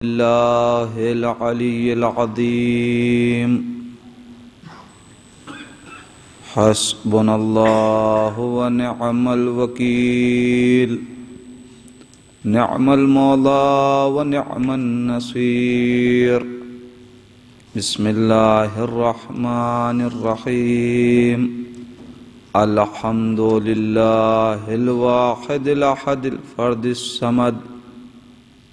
अल्लाहुल अलीयुल अज़ीम। हस्बुनल्लाहु व निअमल वकील। निअमल मौला व निअमन नसीर। बिस्मिल्लाहिर रहमानिर रहीम। अल्हम्दुलिल्लाहिल वाहिदिल अहदिल फर्दिस समद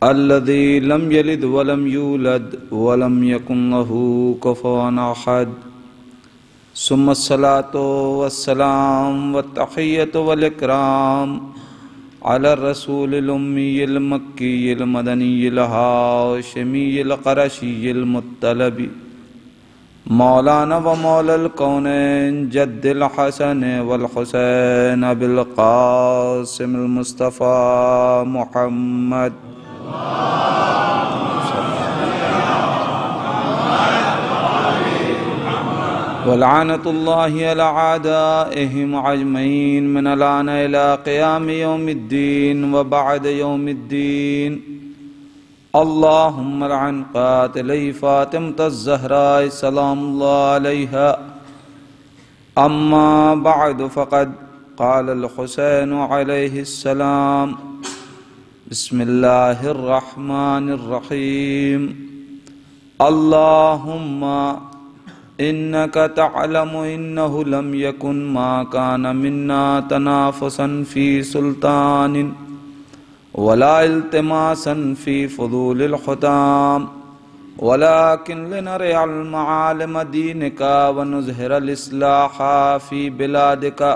अल्लज़ी लम यलिद वलम यूलद वलम यकुन लहू कुफुवन अहद। सुम्मस्सलातु वस्सलाम वत्तहिय्यतु वल इकराम अला रसूलिल उम्मीयिल मक्कीयिल मदनीयिल हाशिमीयिल क़ुरैशिय्यिल मुत्तलबी मौलाना व मौलल कौनैन जद्दिल हसन वल हुसैन अबिल क़ासिमिल मुस्तफ़ा मुहम्मद वलानतुल्लाहि अला आदाइहिम अजमईन मिनल आन इला क़ियाम यौमिद्दीन व बअद यौमिद्दीन। अल्लाहुम्मा लअन क़ातिलै फ़ातिमतज़ ज़हरा सलामुल्लाहि अलैहा। अम्मा बअद फ़क़द क़ालल हुसैन अलैहिस्सलाम। बिस्मिल्लाहिर रहमानिर रहीम। अल्लाहुम्मा इन्नका तअलमु इन्नहु लम यकुन मा काना मिन्ना तनाफुसन फी सुल्तानिन वला इल्तिमासन फी फुदूलिल हुताम वलाकिन लिनरिअल मआलिम दीनिका व नुज़हिरल इस्लाहा फी बिलादिका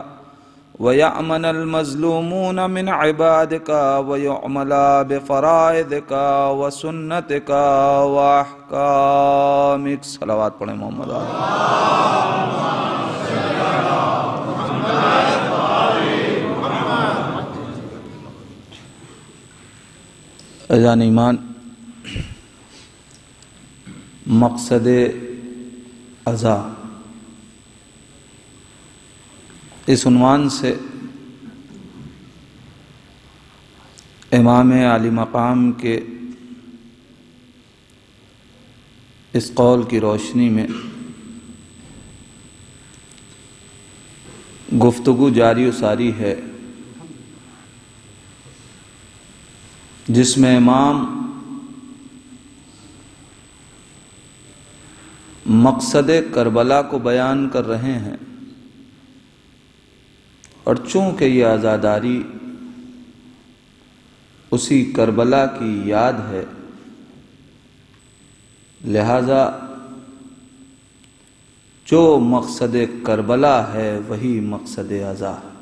व यअमनल मज़लूमून मिन इबादिका व युअमला बिफ़राइदिका व सुन्नतिका व अहकामिक। सलावत पढ़े मोहम्मद। अज़ान ईमान मकसद अज़ा इस उन्वान से इमाम आली मकाम के इस कौल की रोशनी में गुफ्तगू जारी सारी है, जिसमें इमाम मकसद करबला को बयान कर रहे हैं। और चूंकि ये आज़ादारी उसी करबला की याद है, लिहाजा जो मकसद करबला है वही मकसद अज़ा है।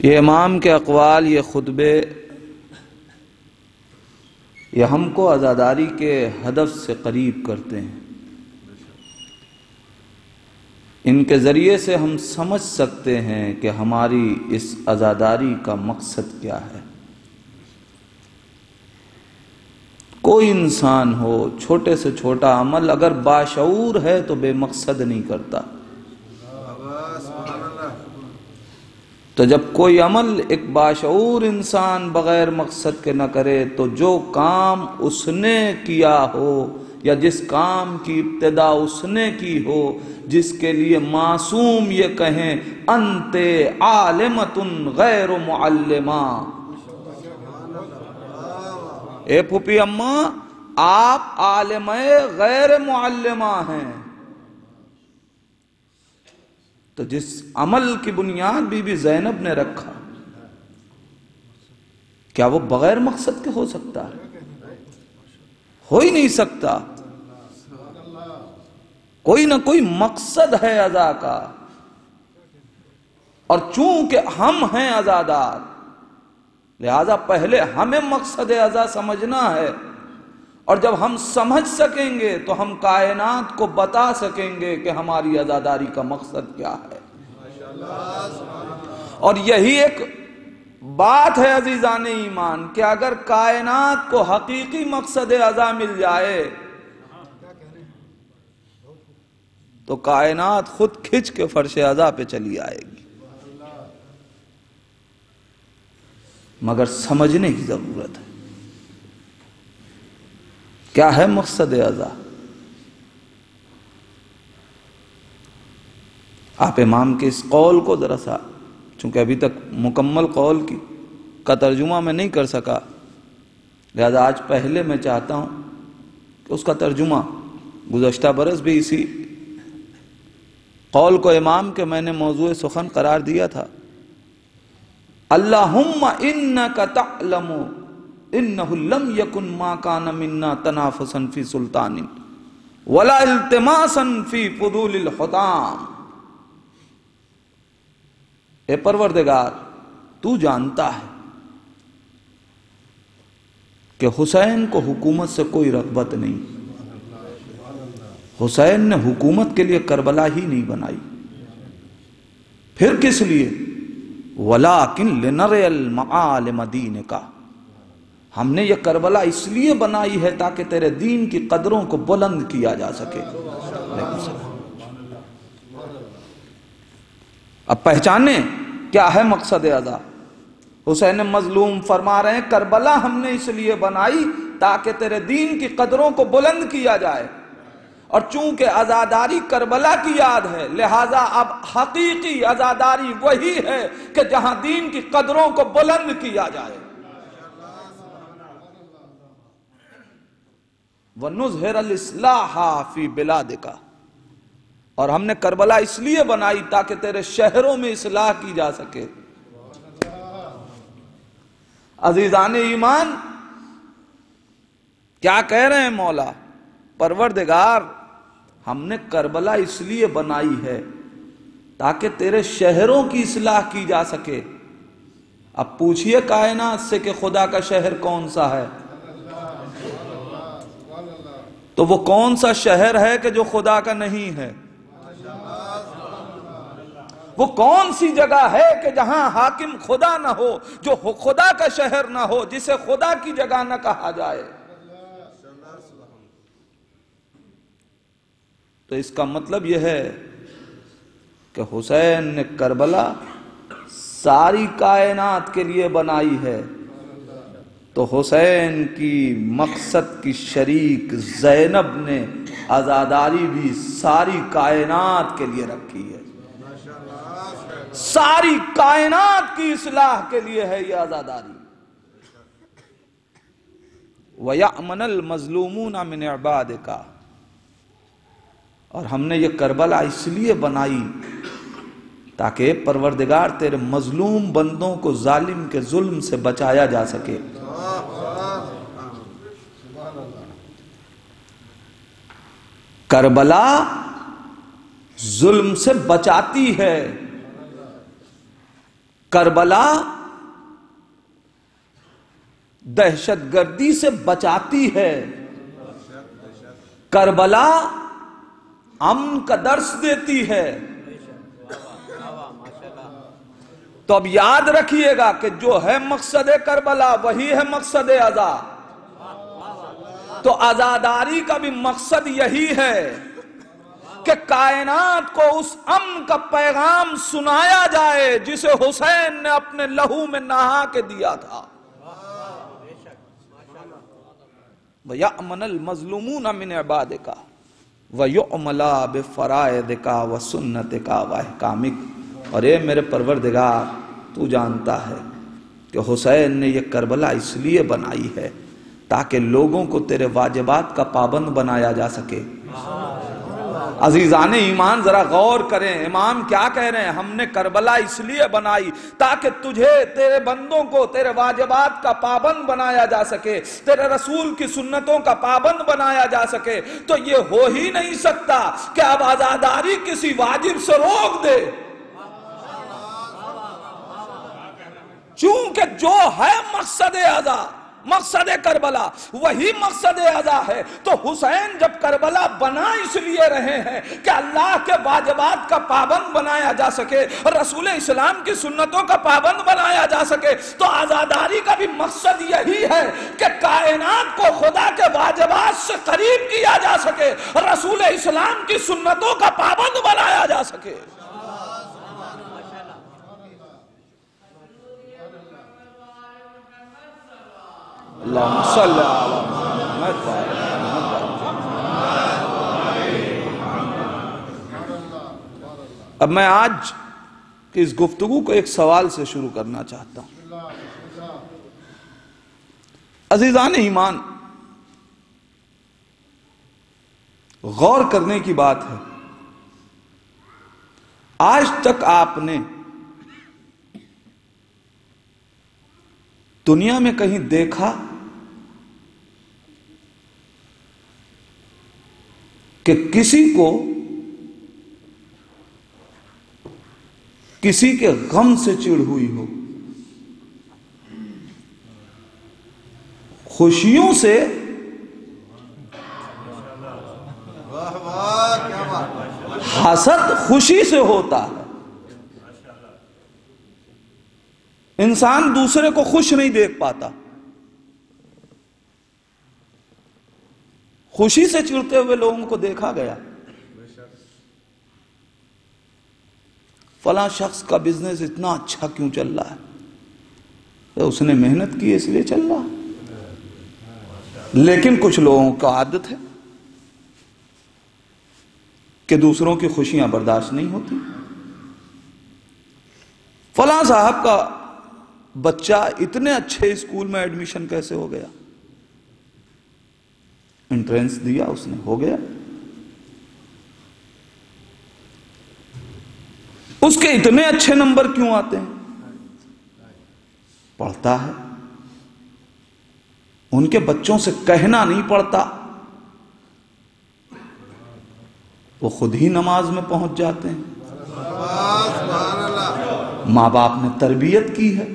ये इमाम के अक़वाल, ये खुतबे, ये हमको आज़ादारी के हदफ से करीब करते हैं। इनके ज़रिए से हम समझ सकते हैं कि हमारी इस आज़ादारी का मकसद क्या है। कोई इंसान हो, छोटे से छोटा अमल अगर बाशऊर है तो बेमकसद नहीं करता। तो जब कोई अमल एक बाशऊर इंसान बग़ैर मकसद के न करे, तो जो काम उसने किया हो या जिस काम की इब्तिदा उसने की हो, जिसके लिए मासूम ये कहें अंते आलिमतुन गैर मुअल्लिमा, ए फूफी अम्मा आप आलिमे गैर मुअल्लिमा हैं, तो जिस अमल की बुनियाद बीबी ज़ैनब ने रखा, क्या वो बगैर मकसद के हो सकता है? हो ही नहीं सकता। कोई ना कोई मकसद है अज़ा का। और चूंकि हम हैं अज़ादार, लिहाजा पहले हमें मकसद अज़ा समझना है। और जब हम समझ सकेंगे तो हम कायनात को बता सकेंगे कि हमारी अज़ादारी का मकसद क्या है। और यही एक बात है अजीजान ईमान कि अगर कायनात को हकीकी मकसद अज़ा मिल जाए तो कायनात खुद खिंच के फर्श अज़ा पे चली आएगी। मगर समझने की जरूरत है क्या है मकसद अज़ा। आप इमाम के इस कौल को जरा सा, चूंकि अभी तक मुकम्मल कौल का तर्जुमा मैं नहीं कर सका, लिहाजा आज पहले मैं चाहता हूं कि उसका तर्जुमा, गुज़श्ता बरस भी इसी कौल को इमाम के मैंने मौज़ूए सुखन करार दिया था, अल्लाहुम्मा इन्नका तअलमु इन्नहु लम यकुन मा कान मिन्ना तनाफुसन फी सुल्तानिन वला इल्तिमासन फी फुदूलिल हुताम। ए परवरदिगार, तू जानता है कि हुसैन को हुकूमत से कोई रग़बत नहीं। हुसैन ने हुकूमत के लिए करबला ही नहीं बनाई, फिर किस लिए? वलाकिन लिनरल मआलिम दीन का, हमने ये करबला इसलिए बनाई है ताकि तेरे दीन की कदरों को बुलंद किया जा सके। अब पहचाने क्या है मकसद अज़ा। हुसैन मजलूम फरमा रहे हैं करबला हमने इसलिए बनाई ताकि तेरे दीन की कदरों को बुलंद किया जाए, और चूंकि आजादारी करबला की याद है, लिहाजा अब हकीकी आजादारी वही है कि जहां दीन की कदरों को बुलंद किया जाए। वनुज़हिरल इस्लाहा फी बिलादिका, और हमने करबला इसलिए बनाई ताकि तेरे शहरों में इस्लाह की जा सके। अजीजान ईमान, क्या कह रहे हैं मौला? परवरदिगार, हमने करबला इसलिए बनाई है ताकि तेरे शहरों की इस्लाह की जा सके। अब पूछिए कायनात से कि खुदा का शहर कौन सा है, तो वो कौन सा शहर है कि जो खुदा का नहीं है? वो कौन सी जगह है कि जहां हाकिम खुदा ना हो, जो खुदा का शहर ना हो, जिसे खुदा की जगह ना कहा जाए? तो इसका मतलब यह है कि हुसैन ने करबला सारी कायनात के लिए बनाई है, तो हुसैन की मकसद की शरीक ज़ैनब ने आज़ादारी भी सारी कायनात के लिए रखी है। सारी कायनात की इस्लाह के लिए है यह आज़ादारी। वयअमनल मज़लूमून मिन इबादिका, और हमने ये करबला इसलिए बनाई ताकि परवरदिगार तेरे मजलूम बंदों को जालिम के जुल्म से बचाया जा सके। करबला जुल्म से बचाती है, करबला दहशतगर्दी से बचाती है, करबला अमन का दर्स देती है। तो अब याद रखिएगा कि जो है मकसद करबला वही है मकसद अज़ा। तो आजादारी का भी मकसद यही है कि कायनात को उस अमन का पैगाम सुनाया जाए जिसे हुसैन ने अपने लहू में नहा के दिया था। वयअमनल मज़लूमून मिन इबादिका वयुअमला बिफ़राइदिका व सुन्नतिका व अहकामिक। और ये मेरे परवरदिगार, तू जानता है कि हुसैन ने यह करबला इसलिए बनाई है ताकि लोगों को तेरे वाजिबात का पाबंद बनाया जा सके। अजीजान ईमान, जरा गौर करें इमाम क्या कह रहे हैं। हमने करबला इसलिए बनाई ताकि तुझे, तेरे बंदों को तेरे वाजिबात का पाबंद बनाया जा सके, तेरे रसूल की सुन्नतों का पाबंद बनाया जा सके। तो ये हो ही नहीं सकता कि अब आजादारी किसी वाजिब से रोक दे, चूंकि जो है मकसद अज़ा, मकसद करबला वही मकसद अज़ा है। तो हुसैन जब करबला बना इसलिए रहे हैं कि अल्लाह के वाजिबात का पाबंद बनाया जा सके, रसूल इस्लाम की सुन्नतों का पाबंद बनाया जा सके। तो आजादारी का भी मकसद यही है कि कायनात को खुदा के वाजिबात से करीब किया जा सके, रसूल इस्लाम की सुन्नतों का पाबंद बनाया जा सके। अल्लाहुम्मा सल्ली अला मुहम्मद व अला मुहम्मद। अब मैं आज की इस गुफ्तगू को एक सवाल से शुरू करना चाहता हूं। अजीजान ईमान, गौर करने की बात है, आज तक आपने दुनिया में कहीं देखा कि किसी को किसी के गम से चिढ़ हुई हो? खुशियों से हसद खुशी से होता है। इंसान दूसरे को खुश नहीं देख पाता, खुशी से चिढ़ते हुए लोगों को देखा गया। फलां शख्स का बिजनेस इतना अच्छा क्यों चल रहा है? तो उसने मेहनत की इसलिए चल रहा है। लेकिन कुछ लोगों का आदत है कि दूसरों की खुशियां बर्दाश्त नहीं होती। फलां साहब का बच्चा इतने अच्छे स्कूल में एडमिशन कैसे हो गया? एंट्रेंस दिया उसने, हो गया। उसके इतने अच्छे नंबर क्यों आते हैं? पढ़ता है। उनके बच्चों से कहना नहीं पड़ता, वो खुद ही नमाज में पहुंच जाते हैं। मां बाप ने तरबियत की है।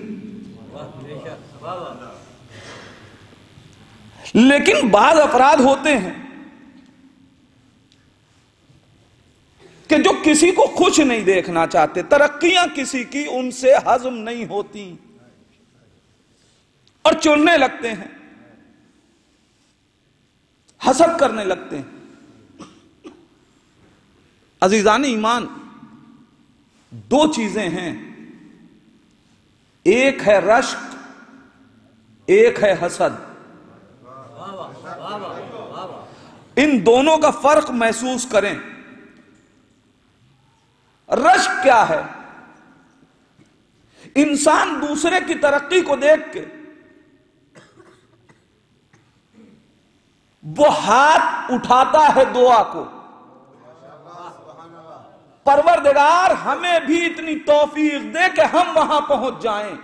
लेकिन बाद अपराध होते हैं कि जो किसी को खुश नहीं देखना चाहते, तरक्कियां किसी की उनसे हजम नहीं होती और चिढ़ने लगते हैं, हसद करने लगते हैं। अजीजान ईमान, दो चीजें हैं, एक है रश्क, एक है हसद। इन दोनों का फर्क महसूस करें। रश्क क्या है? इंसान दूसरे की तरक्की को देख के वो हाथ उठाता है दुआ को, परवरदिगार हमें भी इतनी तौफीक दे कि हम वहां पहुंच जाएं,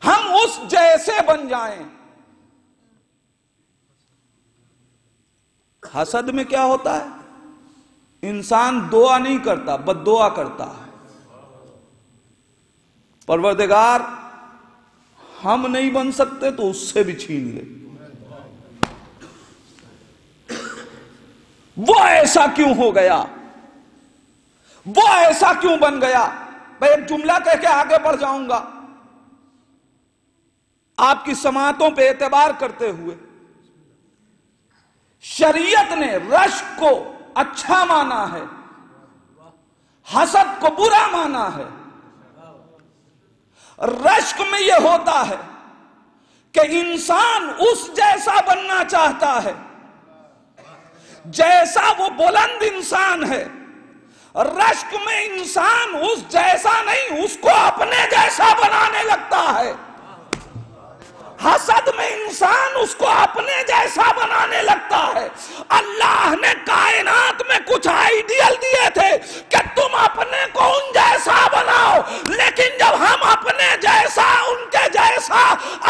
हम उस जैसे बन जाएं। हसद में क्या होता है? इंसान दुआ नहीं करता, बद्दुआ करता है। परवरदिगार हम नहीं बन सकते तो उससे भी छीन ले। वो ऐसा क्यों हो गया? वो ऐसा क्यों बन गया? मैं एक जुमला कह के आगे बढ़ जाऊंगा। आपकी समातों पे एतबार करते हुए शरीयत ने रश्क को अच्छा माना है, हसद को बुरा माना है। रश्क में यह होता है कि इंसान उस जैसा बनना चाहता है जैसा वो बुलंद इंसान है। रश्क में इंसान उस जैसा नहीं, उसको अपने जैसा बनाने लगता है। हसद में इंसान उसको अपने जैसा बनाने लगता है। अल्लाह ने कायनात में कुछ आइडियल दिए थे कि तुम अपने को उन जैसा बनाओ, लेकिन जब हम अपने जैसा, उनके जैसा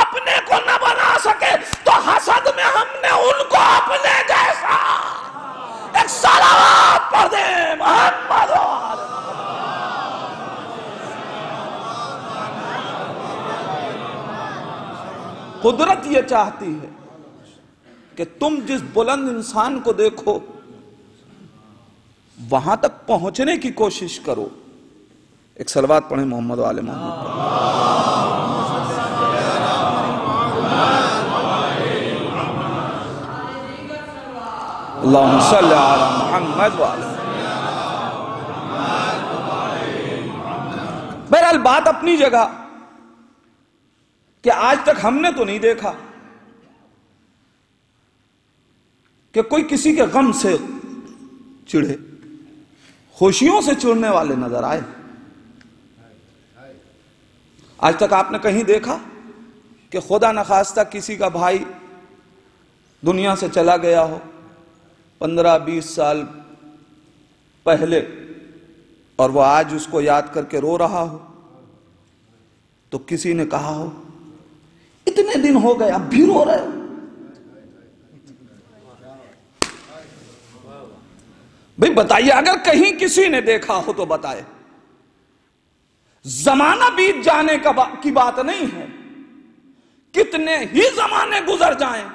अपने को न बना सके तो हसद में हमने उनको अपने जैसा। एक सलावत पढ़ दे मोहम्मद। कुदरत ये चाहती है कि तुम जिस बुलंद इंसान को देखो वहां तक पहुंचने की कोशिश करो। एक सलवात पढ़े मोहम्मद वाले मोहम्मद। अल्लाहुम्मा सल्ली अला मुहम्मद वाले। बहरहाल बात अपनी जगह कि आज तक हमने तो नहीं देखा कि कोई किसी के गम से चिढ़े, खुशियों से चिढ़ने वाले नजर आए। आज तक आपने कहीं देखा कि खुदा न खास्ता किसी का भाई दुनिया से चला गया हो 15-20 साल पहले और वो आज उसको याद करके रो रहा हो, तो किसी ने कहा हो इतने दिन हो गए अब भी रो रहे हो? भाई बताइए, अगर कहीं किसी ने देखा हो तो बताए। जमाना बीत जाने की बात नहीं है, कितने ही जमाने गुजर जाएं,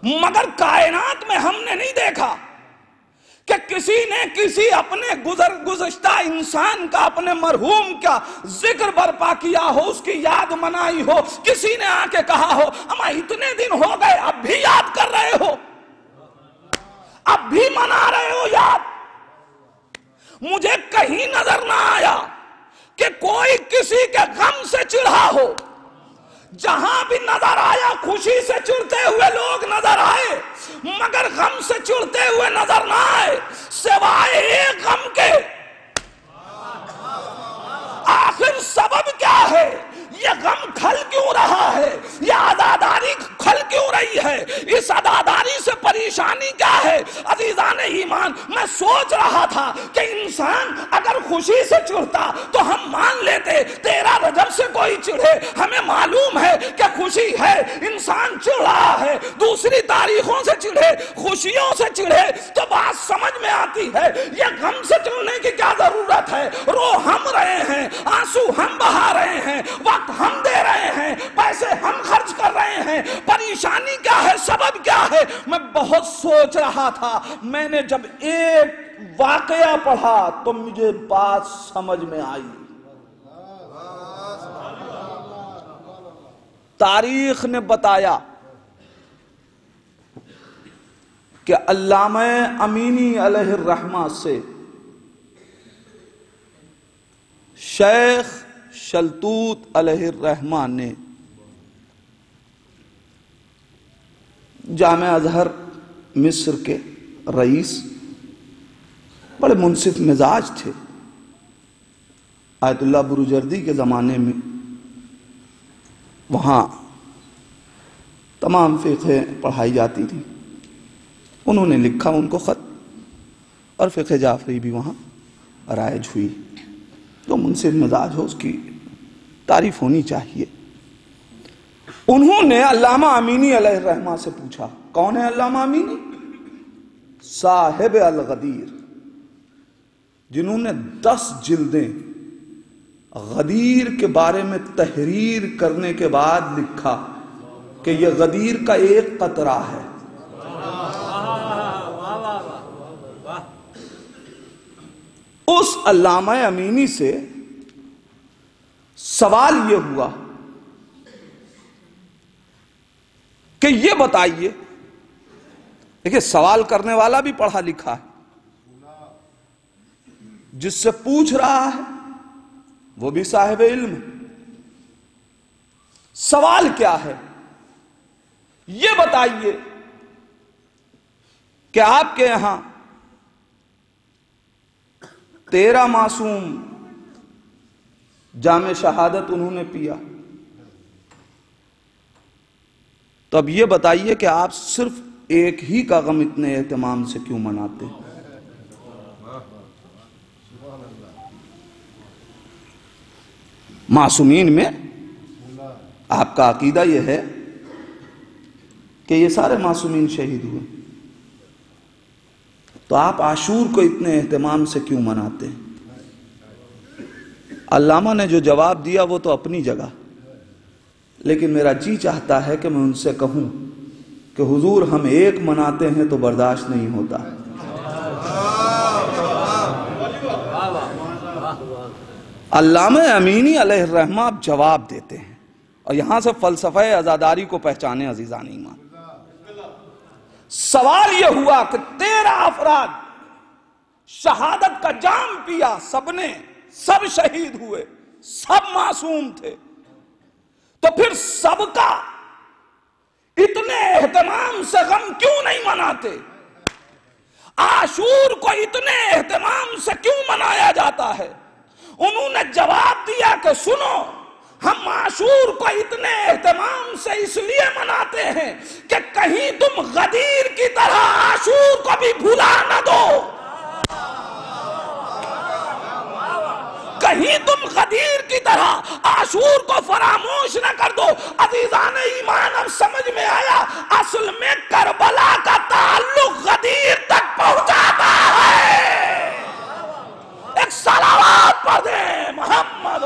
मगर कायनात में हमने नहीं देखा कि किसी ने किसी अपने गुज़श्ता इंसान का, अपने मरहूम का जिक्र बर्पा किया हो, उसकी याद मनाई हो। किसी ने आके कहा हो अम्मा इतने दिन हो गए अब भी याद कर रहे हो, अब भी मना रहे हो याद। मुझे कहीं नजर ना आया कि कोई किसी के गम से चिढ़ा हो। जहां भी नजर आया खुशी से चिढ़ते हुए लोग नजर आए, मगर गम से चिढ़ते हुए नजर ना आए, सिवाय एक गम के। आखिर सबब क्या है? ये गम खल क्यों रहा है? ये अदादारी खल क्यों रही है? इस अदादारी से परेशानी क्या है? अजीजान ईमान, मैं सोच रहा था कि इंसान अगर खुशी से चिढ़ता तो हम मान लेते 13 रजब से कोई चिढ़े, हमें मालूम है कि खुशी है, इंसान चिढ़ रहा है, दूसरी तारीखों से चिढ़े, खुशियों से चिढ़े तो बात समझ में आती है। ये गम से चिढ़ने की क्या जरूरत है? रो हम रहे हैं, आंसू हम बहा रहे हैं, वक्त हम दे रहे हैं, पैसे हम खर्च कर रहे हैं, परेशानी क्या है, सबब क्या है? मैं बहुत सोच रहा था। मैंने जब एक वाकया पढ़ा तो मुझे बात समझ में आई। तारीख ने बताया कि अल्लामा अमीनी अलैहिर्रहमा से शेख शलतूत अलैहिर्रहमा ने जामे अजहर मिस्र के रईस, बड़े मुनसिफ मिजाज थे। आयतुल्लाह बुरुजर्दी के ज़माने में वहाँ तमाम फ़िक़्ह पढ़ाई जाती थी। उन्होंने लिखा उनको ख़त, और फ़िक़्ह जाफ़री भी वहाँ राइज हुई। जो मुनसिफ मिजाज हो उसकी तारीफ होनी चाहिए। उन्होंने अल्लामा अमीनी अलैहिर्रहमा से पूछा, कौन है अल्लामा अमीनी? साहिब अल-गदीर, जिन्होंने 10 जिल्दें गदीर के बारे में तहरीर करने के बाद लिखा कि यह गदीर का एक कतरा है। उस अल्लामा अमीनी से सवाल यह हुआ कि ये बताइए, देखिए सवाल करने वाला भी पढ़ा लिखा है, जिससे पूछ रहा है वो भी साहिब इल्म। सवाल क्या है? ये बताइए कि आपके यहां 13 मासूम जामे शहादत उन्होंने पिया, तो अब ये बताइए कि आप सिर्फ एक ही का गम इतने एहतमाम से क्यों मनाते? मासूमीन में आपका अकीदा यह है कि ये सारे मासूमीन शहीद हुए, तो आप आशूर को इतने एहतमाम से क्यों मनाते हैं? अल्लामा ने जो जवाब दिया वो तो अपनी जगह, लेकिन मेरा जी चाहता है कि मैं उनसे कहूं कि हुजूर हम एक मनाते हैं तो बर्दाश्त नहीं होता। अल्लामा अमीनी अलैहिर्रहमा जवाब देते हैं, और यहां से फलसफे आजादारी को पहचाने अजीजान ईमान। सवाल यह हुआ कि 13 अफराद शहादत का जाम पिया, सबने सब शहीद हुए, सब मासूम थे, तो फिर सबका इतने एहतमाम से गम क्यों नहीं मनाते? आशूर को इतने एहतमाम से क्यों मनाया जाता है? उन्होंने जवाब दिया कि सुनो, हम आशूर को इतने एहतमाम से इसलिए मनाते हैं कि कहीं तुम गदीर की तरह आशूर को भी भुला न दो, कहीं तुम गदीर की तरह आशूर को फरामोश न कर दो। अजीजान ईमान, अब समझ में आया असल में करबला का ताल्लुक गदीर तक पहुंचाता है। एक सलावत पढ़ दे मोहम्मद।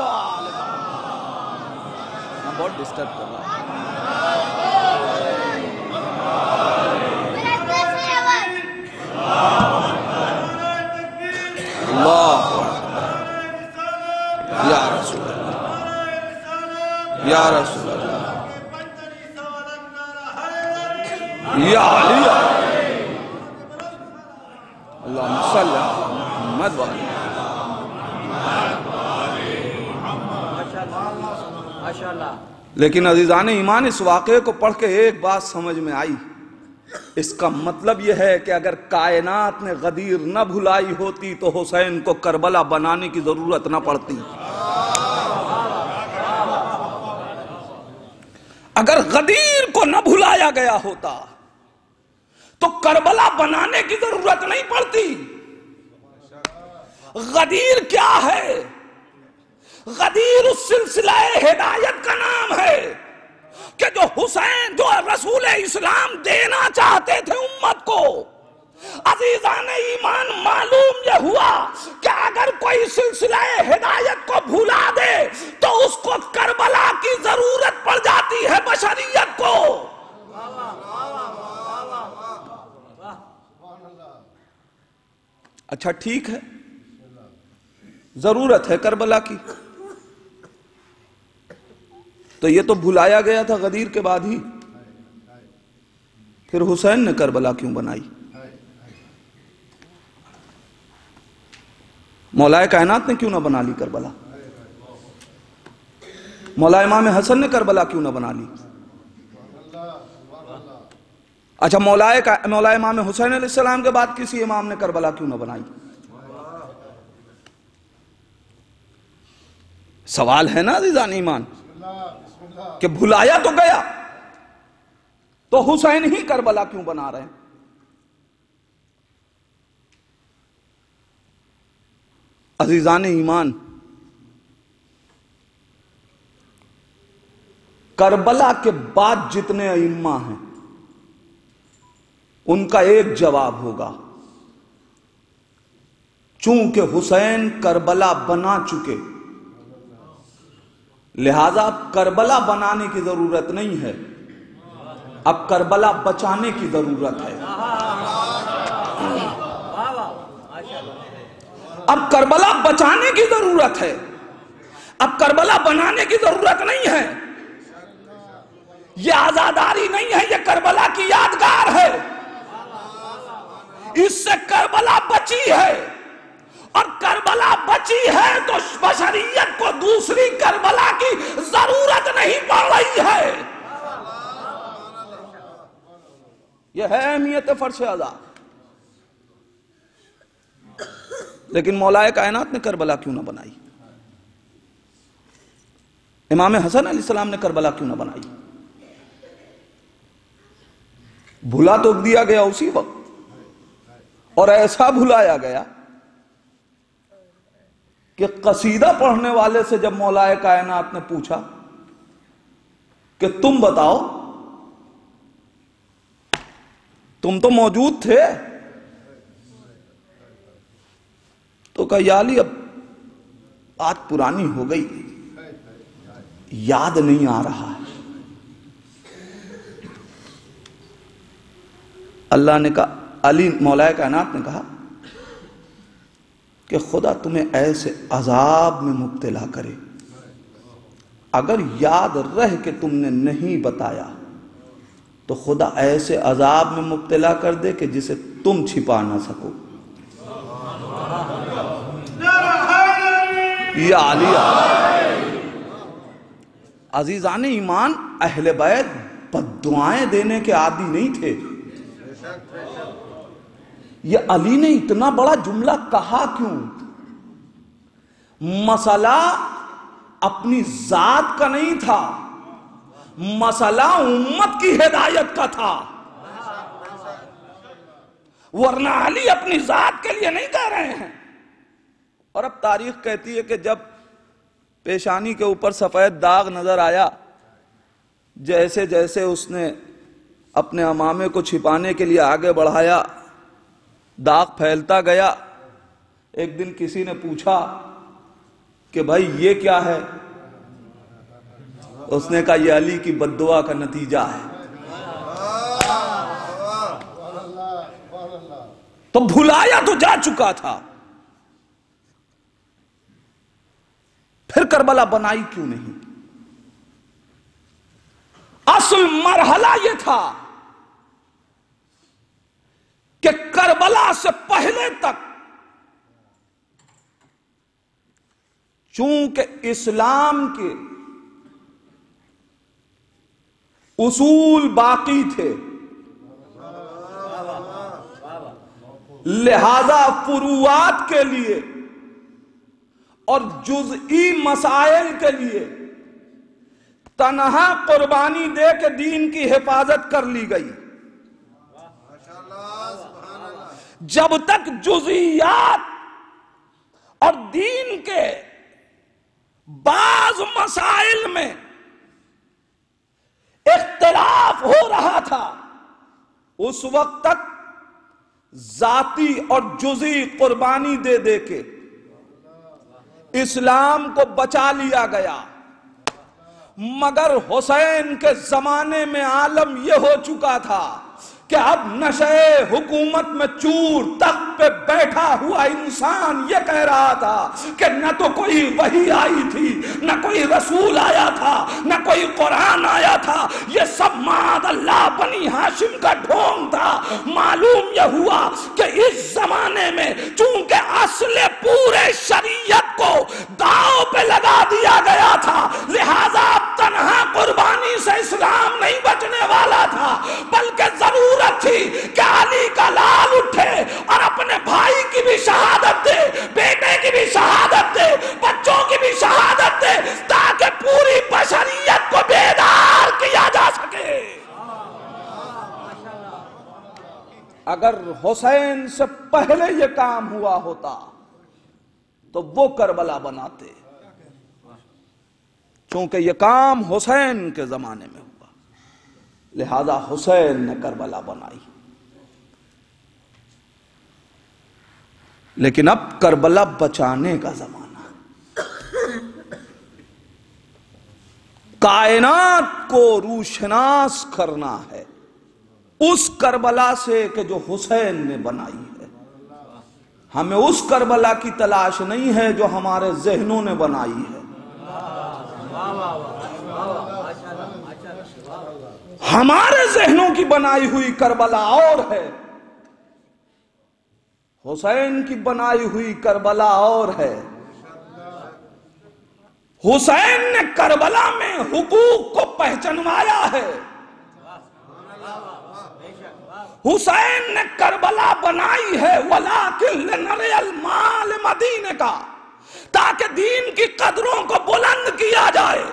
बहुत डिस्टर्ब कर रहा है। अल्लाह या रसूल अल्लाह, या रसूल अल्लाह, या अली, अल्लाहुम्मा सल्ली अला मुहम्मद व अली। लेकिन अजीजान ईमान, इस वाक़े को पढ़ के एक बात समझ में आई। इसका मतलब यह है कि अगर कायनात ने गदीर न भुलाई होती तो हुसैन को करबला बनाने की जरूरत न पड़ती। अगर गदीर को न भुलाया गया होता तो करबला बनाने की जरूरत नहीं पड़ती। गदीर क्या है? गदीर उस सिलसिला हिदायत का नाम है कि जो हुसैन, जो रसूल इस्लाम देना चाहते थे उम्मत को। अजीजान ईमान, मालूम यह हुआ कि अगर कोई सिलसिला हिदायत को भुला दे तो उसको करबला की जरूरत पड़ जाती है बशरियत को। अच्छा ठीक है, जरूरत है करबला की, तो ये तो भुलाया गया था गदीर के बाद ही, फिर हुसैन ने करबला क्यों बनाई? मौलाए कायनात ने क्यों ना बना ली करबला? मौला इमाम हसन ने करबला क्यों ना बना ली? अच्छा, मौला इमाम हुसैन अलैहिस्सलाम के बाद किसी इमाम ने करबला क्यों ना बनाई? सवाल है ना अज़ीज़ान ईमान, कि भुलाया तो गया, तो हुसैन ही करबला क्यों बना रहे हैं? अज़ीज़ान ईमान, करबला के बाद जितने अइम्मा हैं उनका एक जवाब होगा, चूंकि हुसैन करबला बना चुके, लिहाजा अब करबला बनाने की जरूरत नहीं है, अब करबला बचाने की जरूरत है। अब करबला बचाने की जरूरत है, अब करबला बनाने की जरूरत नहीं है। यह आजादारी नहीं है, यह करबला की यादगार है। इससे करबला बची है, और करबला बची है तो बशरियत को दूसरी करबला की जरूरत नहीं पड़ रही है। यह है अहमियत फर्श अज़ा। लेकिन मौलाए कायनात ने करबला क्यों ना बनाई? इमाम हसन अलैहिस्सलाम ने करबला क्यों ना बनाई? भुला तो दिया गया उसी वक्त, और ऐसा भुलाया गया कि कसीदा पढ़ने वाले से जब मौलाए कायनात ने पूछा कि तुम बताओ, तुम तो मौजूद थे, तो कहा या अली, अब बात पुरानी हो गई, याद नहीं आ रहा है। अल्लाह ने कहा, अली, मौलाए कायनात ने कहा कि खुदा तुम्हें ऐसे अजाब में मुब्तला करे, अगर याद रह के तुमने नहीं बताया तो खुदा ऐसे अजाब में मुब्तला कर दे कि जिसे तुम छिपा ना सको। या अली, अजीजान ईमान, अहले बैत बद्दुआएं देने के आदी नहीं थे। ये अली ने इतना बड़ा जुमला कहा क्यों? मसला अपनी जात का नहीं था, मसला उम्मत की हिदायत का था। वरना अली अपनी जात के लिए नहीं कह रहे हैं। और अब तारीख कहती है कि जब पेशानी के ऊपर सफेद दाग नजर आया, जैसे जैसे उसने अपने अमामे को छिपाने के लिए आगे बढ़ाया, दाग फैलता गया। एक दिन किसी ने पूछा कि भाई ये क्या है? उसने कहा ये अली की बद्दुआ का नतीजा है। तो भुलाया तो जा चुका था, फिर करबला बनाई क्यों नहीं? असल मरहला यह था कि करबला से पहले तक चूंकि इस्लाम के उसूल बाकी थे, लिहाजा फुरुआत के लिए और जुज़ई मसाइल के लिए तनहा कुर्बानी दे के दीन की हिफाजत कर ली गई। जब तक जुज़ियात और दीन के बाज मसाइल में इख्तिलाफ हो रहा था, उस वक्त तक जाती और जुज़ी कुर्बानी दे दे के इस्लाम को बचा लिया गया। मगर हुसैन के जमाने में आलम यह हो चुका था कि अब नशे हुकूमत में चूर तख्त पे बैठा हुआ इंसान ये कह रहा था कि न तो कोई वही आई थी, न कोई रसूल आया था, न कोई कुरान आया था, ये सब माद अल्लाह बनी हाशिम का ढोंग था। मालूम यह हुआ कि इस जमाने में चूंकि असले पूरे शरीयत को दांव पे लगा दिया गया था, लिहाजा अब तन्हा कुर्बानी से इस्लाम नहीं बचने वाला था, बल्कि जरूर थी कि अली का लाल उठे और अपने भाई की भी शहादत दे, बेटे की भी शहादत दे, बच्चों की भी शहादत दे, ताकि पूरी बशरियत को बेदार किया जा सके। अगर हुसैन से पहले यह काम हुआ होता तो वो करबला बनाते। चूंकि यह काम हुसैन के जमाने में हुआ, लिहाजा हुसैन ने करबला बनाई। लेकिन अब करबला बचाने का जमाना है। कायनात को रूशनास करना है उस करबला से कि जो हुसैन ने बनाई है। हमें उस करबला की तलाश नहीं है जो हमारे जहनों ने बनाई है। हमारे जहनों की बनाई हुई करबला और है, हुसैन की बनाई हुई करबला और है। हुसैन ने करबला में हुकूक को पहचानवाया है। हुसैन ने करबला बनाई है वलाकिन लिनरियल माल मदीने का, ताकि दीन की कदरों को बुलंद किया जाए।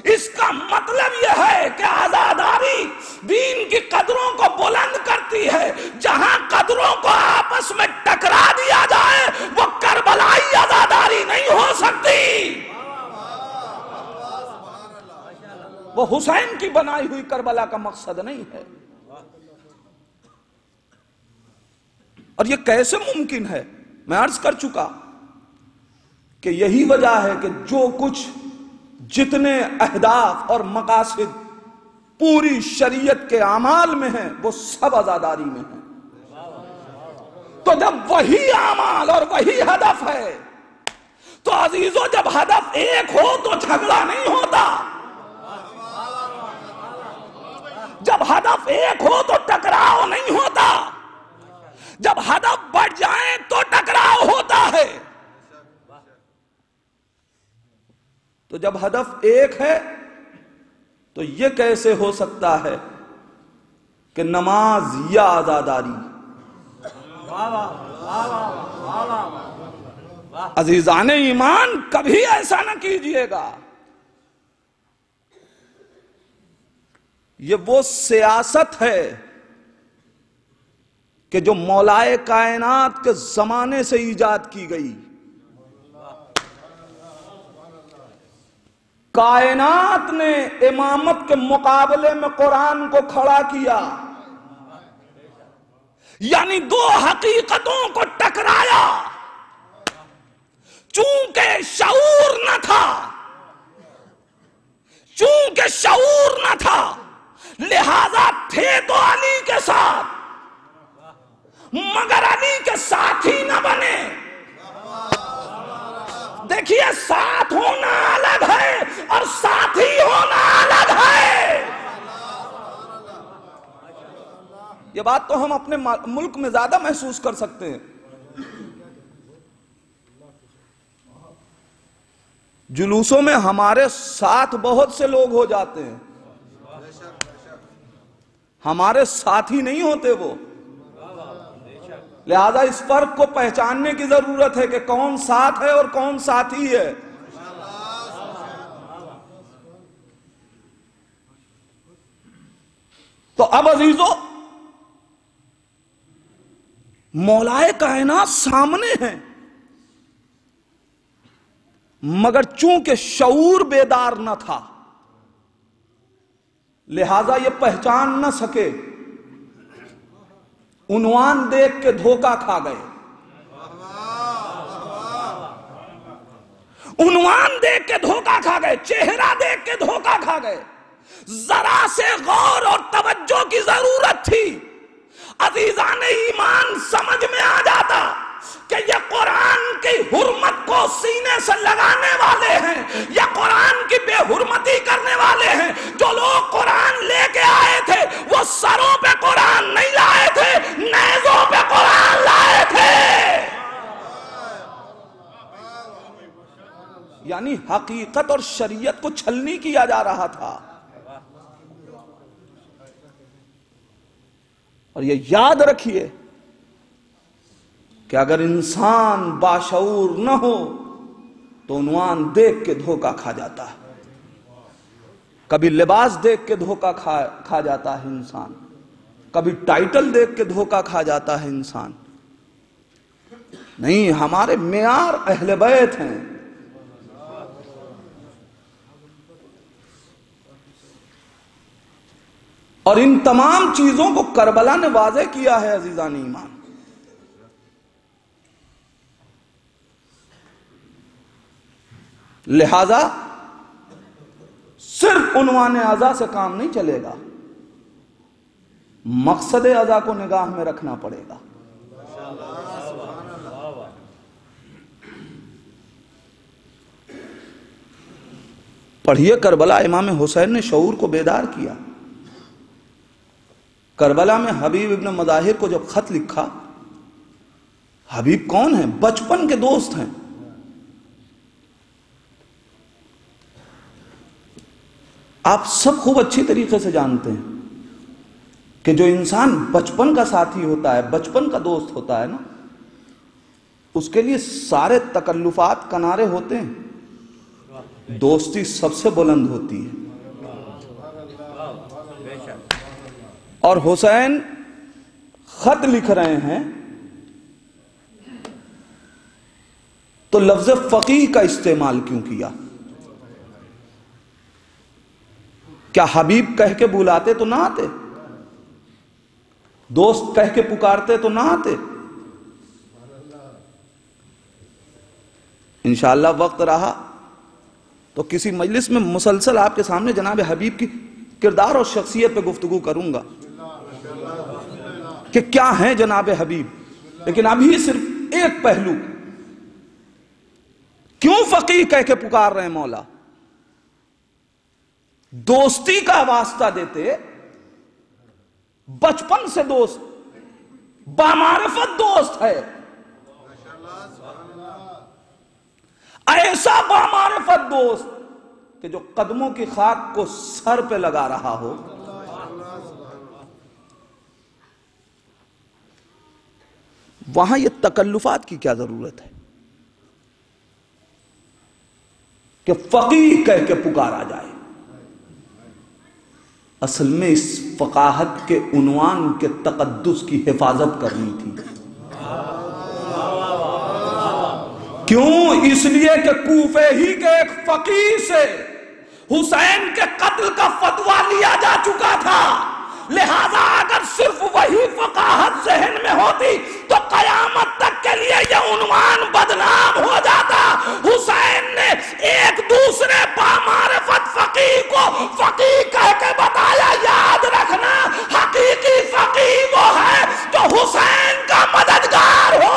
इसका मतलब यह है कि आजादारी दीन की कदरों को बुलंद करती है। जहां कदरों को आपस में टकरा दिया जाए वो करबलाई आजादारी नहीं हो सकती। वो हुसैन की बनाई हुई करबला का मकसद नहीं है। और ये कैसे मुमकिन है? मैं अर्ज कर चुका कि यही वजह है कि जो कुछ जितने अहदाफ और मकासद पूरी शरीयत के आमाल में है वो सब आजादारी में है। तो जब वही आमाल और वही हदफ है तो अजीजों, जब हदफ एक हो तो झगड़ा नहीं होता। जब हदफ एक हो तो टकराव नहीं होता। जब हदफ बढ़ जाए तो टकराव होता है। तो जब हदफ एक है तो यह कैसे हो सकता है कि नमाज या आजादारी। अजीजान ईमान, कभी ऐसा ना कीजिएगा। ये वो सियासत है कि जो मौलाए कायनात के जमाने से ईजाद की गई। कायनात ने इमामत के मुकाबले में कुरान को खड़ा किया, यानी दो हकीकतों को टकराया। चूंकि शऊर न था, चूंकि शऊर न था, लिहाजा थे तो अली के साथ, मगर अली के साथी न बने। देखिए, साथ होना अलग है और साथी होना अलग है। ये बात तो हम अपने मुल्क में ज्यादा महसूस कर सकते हैं। जुलूसों में हमारे साथ बहुत से लोग हो जाते हैं, हमारे साथी नहीं होते वो। लिहाजा इस फर्क को पहचानने की जरूरत है कि कौन साथ है और कौन साथी है। तो अब अजीजों, मौलाए कायनात सामने हैं, मगर चूंकि शऊर बेदार न था, लिहाजा ये पहचान न सके। उन्वान देख के धोखा खा गए, उन्वान देख के धोखा खा गए, चेहरा देख के धोखा खा गए। जरा से गौर और तवज्जो की जरूरत थी। अजीजान ईमान, समझ में आ जाता कि ये कुरान की हुर्मत को सीने से लगाने वाले हैं या कुरान की बेहुरमती करने वाले हैं। जो लोग कुरान लेके आए थे वो सरों पे कुरान नहीं लाए थे, नेज़ों पे कुरान लाए थे। यानी हकीकत और शरीयत को छलनी किया जा रहा था। और ये याद रखिए कि अगर इंसान बाशऊर न हो तो उन्वान देख के धोखा खा जाता है। कभी लिबास देख के धोखा खा जाता है इंसान, कभी टाइटल देख के धोखा खा जाता है इंसान। नहीं, हमारे मेयार अहले बैत हैं। और इन तमाम चीजों को करबला ने वाज़ेह किया है अजीजान ईमान। लिहाजा सिर्फ उन्वान अज़ा से काम नहीं चलेगा, मकसद अज़ा को निगाह में रखना पड़ेगा। पढ़िए करबला, इमाम हुसैन ने शऊर को बेदार किया। करबला में हबीब इब्न मज़ाहिर को जब खत लिखा, हबीब कौन है? बचपन के दोस्त हैं। आप सब खूब अच्छी तरीके से जानते हैं कि जो इंसान बचपन का साथी होता है, बचपन का दोस्त होता है ना, उसके लिए सारे तकल्लुफात किनारे होते हैं, दोस्ती सबसे बुलंद होती है। और हुसैन खत लिख रहे हैं तो लफ्ज फकीह का इस्तेमाल क्यों किया? क्या हबीब कह के बुलाते तो ना आते? दोस्त कह के पुकारते तो ना आते? इंशाअल्लाह वक्त रहा तो किसी मजलिस में मुसलसल आपके सामने जनाब हबीब की किरदार और शख्सियत पे गुफ्तगू करूंगा कि क्या है जनाब हबीब। लेकिन अभी सिर्फ एक पहलू, क्यों फकीह कह के पुकार रहे हैं मौला? दोस्ती का वास्ता देते, बचपन से दोस्त, बामारिफत दोस्त है, ऐसा बामारिफत दोस्त कि जो कदमों की खाक को सर पे लगा रहा हो, वहां ये तकल्लुफात की क्या जरूरत है कि फकीह कह के पुकारा जाए। असल में इस फकाहत के उन्वान के तकद्दुस की हिफाजत करनी थी। क्यों? इसलिए कि कूफे ही के एक फकीह से हुसैन के कत्ल का फतवा लिया जा चुका था। लिहाजा अगर सिर्फ वही फकाहत ज़हन में होती तो कयामत तक के लिए यह उन्वान बदनाम हो जाता। हुसैन ने एक दूसरे बामारिफत फकीह को फकीह कह के बताया। याद रखना, हकीकी फकीह वो है जो हुसैन का मददगार हो।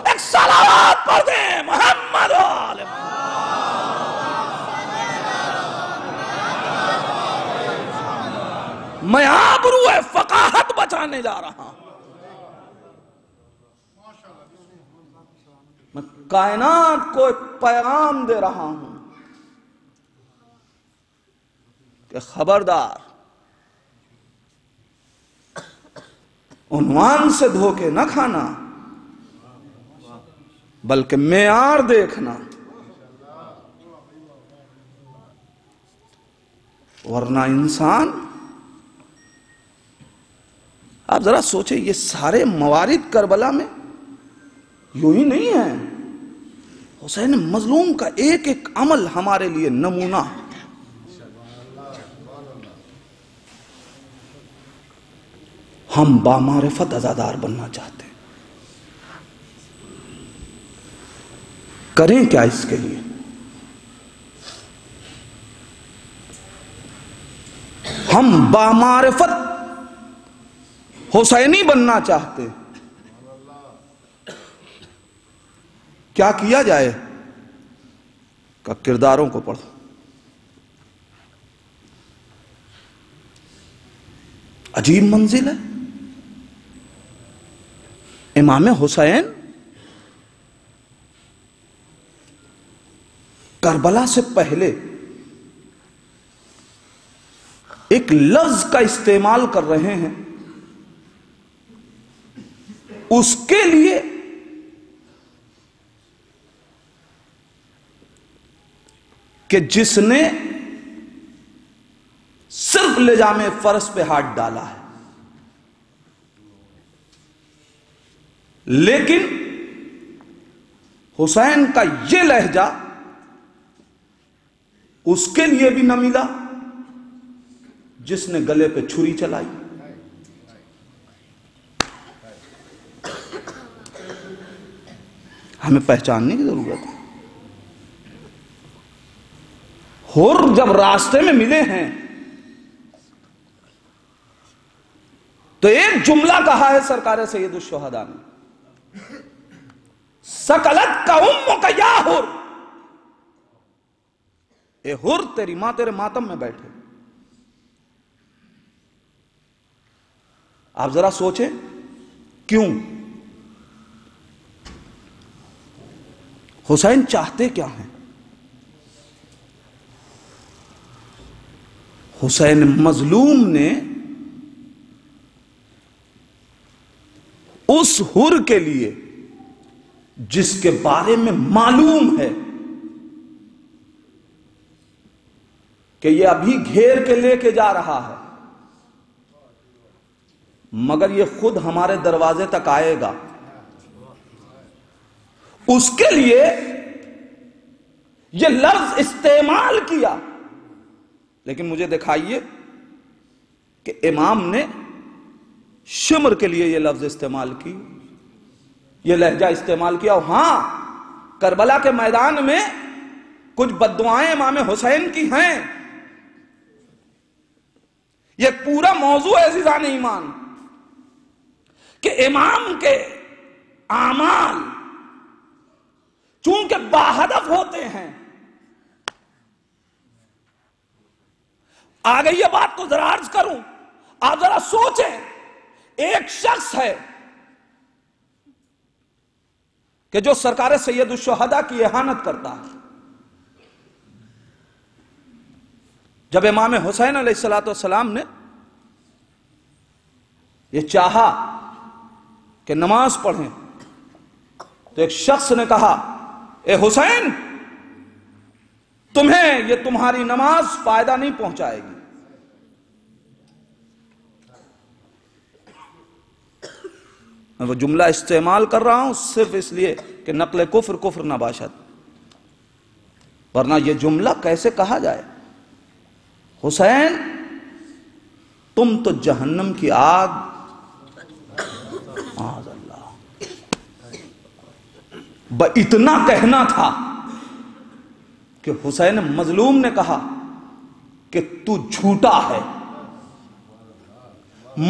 एक सलावत पढ़ दे मोहम्मद वाले। मैं आबरू फकाहत बचाने जा रहा हूं। मैं कायनात को एक पैगाम दे रहा हूं कि खबरदार, उन्वान से धोखे न खाना, बल्कि मेयार देखना, वरना इंसान। आप जरा सोचें, ये सारे मवारिद करबला में यूं ही नहीं है। हुसैन मजलूम का एक एक अमल हमारे लिए नमूना। हम बामारिफत अज़ादार बनना चाहते हैं, करें क्या इसके लिए? हम बामारिफत हुसैनी बनना चाहते हैं, क्या किया जाए? का किरदारों को पढ़ो। अजीब मंजिल है। इमाम हुसैन करबला से पहले एक लफ्ज का इस्तेमाल कर रहे हैं, उसके लिए कि जिसने सिर्फ लिजामे फर्श पे हाथ डाला है, लेकिन हुसैन का यह लहजा उसके लिए भी न मिला जिसने गले पे छुरी चलाई। हमें पहचानने की जरूरत है। हुर जब रास्ते में मिले हैं तो एक जुमला कहा है सरकार सैयदुल शुहदा ने, सकलत का उम्म का या हुर। ए हुर, तेरी मां तेरे मातम में बैठे। आप जरा सोचें, क्यों? हुसैन चाहते क्या हैं? हुसैन मजलूम ने उस हुर के लिए जिसके बारे में मालूम है कि यह अभी घेर के लेके जा रहा है, मगर यह खुद हमारे दरवाजे तक आएगा, उसके लिए यह लफ्ज इस्तेमाल किया। लेकिन मुझे दिखाइए कि इमाम ने शिमर के लिए यह लफ्ज इस्तेमाल की, यह लहजा इस्तेमाल किया। हां, करबला के मैदान में कुछ बद्दुआएं इमाम हुसैन की हैं। यह पूरा मौजू है अज़ीज़ान ईमान कि इमाम के आमाल चूंकि बाहदफ होते हैं। आगे यह बात तो जरा अर्ज करूं, आप जरा सोचें, एक शख्स है कि जो सरकार सैयदुल शुहदा की इहानत करता है, जब इमाम हुसैन अलैहिस्सलाम ने ये चाहा कि नमाज पढ़ें, तो एक शख्स ने कहा, ए हुसैन, तुम्हें ये तुम्हारी नमाज फायदा नहीं पहुंचाएगी। मैं वो जुमला इस्तेमाल कर रहा हूं सिर्फ इसलिए कि नकल कुफ्र कुफ्र ना बाशद, वरना ये जुमला कैसे कहा जाए। हुसैन, तुम तो जहन्नम की आग, इतना कहना था कि हुसैन मजलूम ने कहा कि तू झूठा है,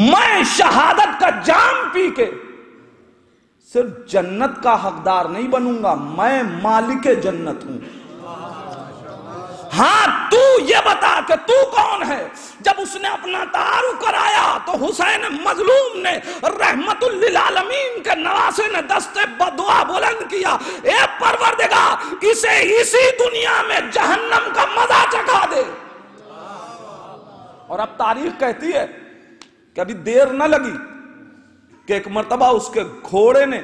मैं शहादत का जाम पी के सिर्फ जन्नत का हकदार नहीं बनूंगा, मैं मालिक जन्नत हूं। हां, तू ये बता कि तू कौन है। जब उसने अपना तारुफ कराया तो हुसैन मजलूम ने रहमतुल लिल आलमीन के नवासे ने दस्ते बदुआ बुलंद किया, ए परवरदिगार, इसे इसी दुनिया में जहन्नम का मजा चखा दे। और अब तारीख कहती है कि अभी देर न लगी कि एक मर्तबा उसके घोड़े ने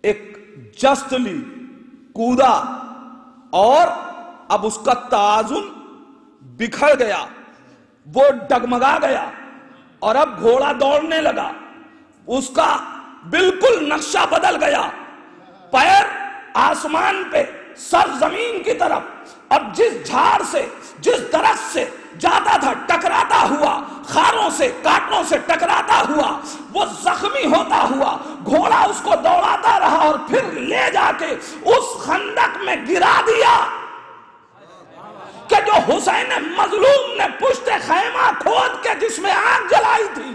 एक जस्त ली, कूदा, और अब उसका ताजुन बिखर गया, वो डगमगा गया, और अब घोड़ा दौड़ने लगा, उसका बिल्कुल नक्शा बदल गया, पैर आसमान पे, सर जमीन की तरफ, और जिस झाड़ से, जिस दरख्त से जाता था टकराता हुआ, खारों से, कांटों से टकराता हुआ, वो जख्मी होता हुआ घोड़ा उसको दौड़ाता रहा और फिर ले जाके उस खंदक में गिरा दिया कि जो हुसैन मजलूम ने पुश्ते खैमा खोद के जिसमें आग जलाई थी।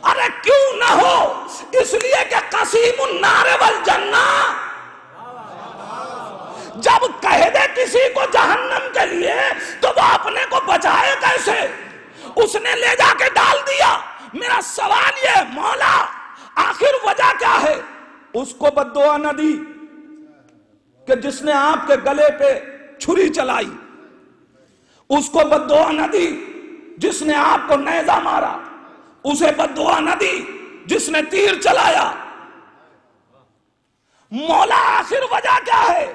अरे क्यों ना हो, इसलिए कि कसीमुन नारे वल जन्ना, जब कह दे किसी को जहन्नम के लिए तो वो अपने को बचाए कैसे। उसने ले जाके डाल दिया। मेरा सवाल ये, मौला आखिर वजह क्या है। उसको बद्दुआ न दी कि जिसने आपके गले पे छुरी चलाई, उसको बद्दुआ न दी जिसने आपको नेजा मारा, उसे बद्दुआ न दी जिसने तीर चलाया। मौला आखिर वजह क्या है,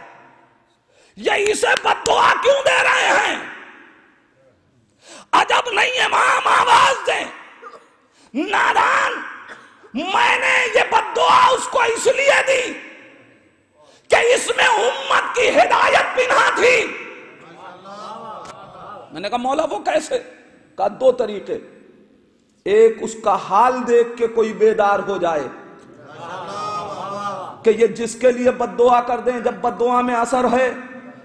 ये इसे बद्दुआ क्यों दे रहे हैं। अजब नहीं है, माम आवाज दे, नादान, मैंने ये बद्दुआ उसको इसलिए दी कि इसमें उम्मत की हिदायत बिना थी। मैंने कहा मौला वो कैसे। कहा दो तरीके, एक उसका हाल देख के कोई बेदार हो जाए कि ये जिसके लिए बद्दुआ कर दें, जब बद्दुआ में असर है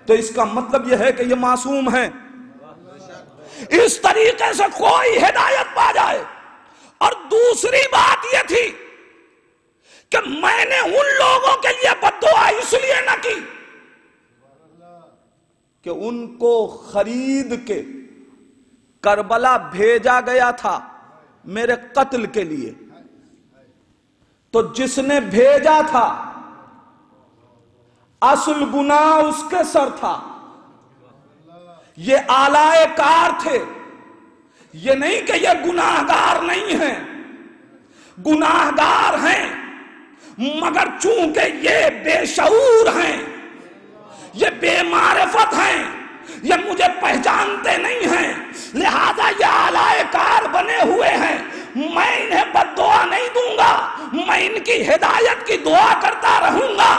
तो इसका मतलब यह है कि ये मासूम है। इस तरीके से कोई हिदायत पा जाए। और दूसरी बात यह थी कि मैंने उन लोगों के लिए बद्दुआ इसलिए न की कि उनको खरीद के करबला भेजा गया था मेरे कत्ल के लिए, तो जिसने भेजा था असल गुनाह उसके सर था। ये आलाए कार थे, ये नहीं कि ये गुनाहगार नहीं हैं, गुनाहगार हैं, मगर चूंकि ये बेशऊर हैं, ये बेमारिफत हैं, ये मुझे पहचानते नहीं हैं, लिहाजा ये आलाए कार बने हुए हैं। मैं इन्हें बद्दुआ नहीं दूंगा, मैं इनकी हिदायत की दुआ करता रहूंगा।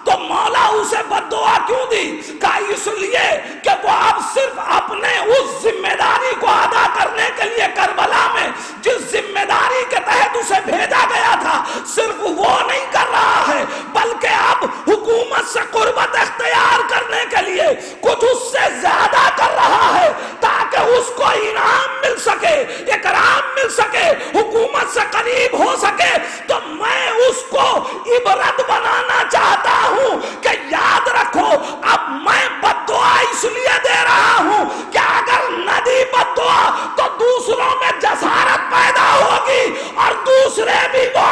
तो मौला उसे बद्दुआ क्यों दी। कहा इसलिए कि वो अब सिर्फ अपने उस जिम्मेदारी को अदा करने के लिए करबला में जिस जिम्मेदारी के तहत उसे भेजा गया था, सिर्फ वो नहीं कर रहा है, बल्कि अब हुकूमत से कुर्बत इख्तियार करने के लिए कुछ उससे ज्यादा कर रहा है, ताकि उसको इनाम मिल सके, इकराम मिल सके, हुकूमत से करीब हो सके। तो मैं उसको इबरत बनाना चाहता हूं कि याद रखो, अब मैं बद्दुआ इसलिए दे रहा हूं कि अगर न दी बद्दुआ तो दूसरों में जसारत पैदा होगी और दूसरे भी वो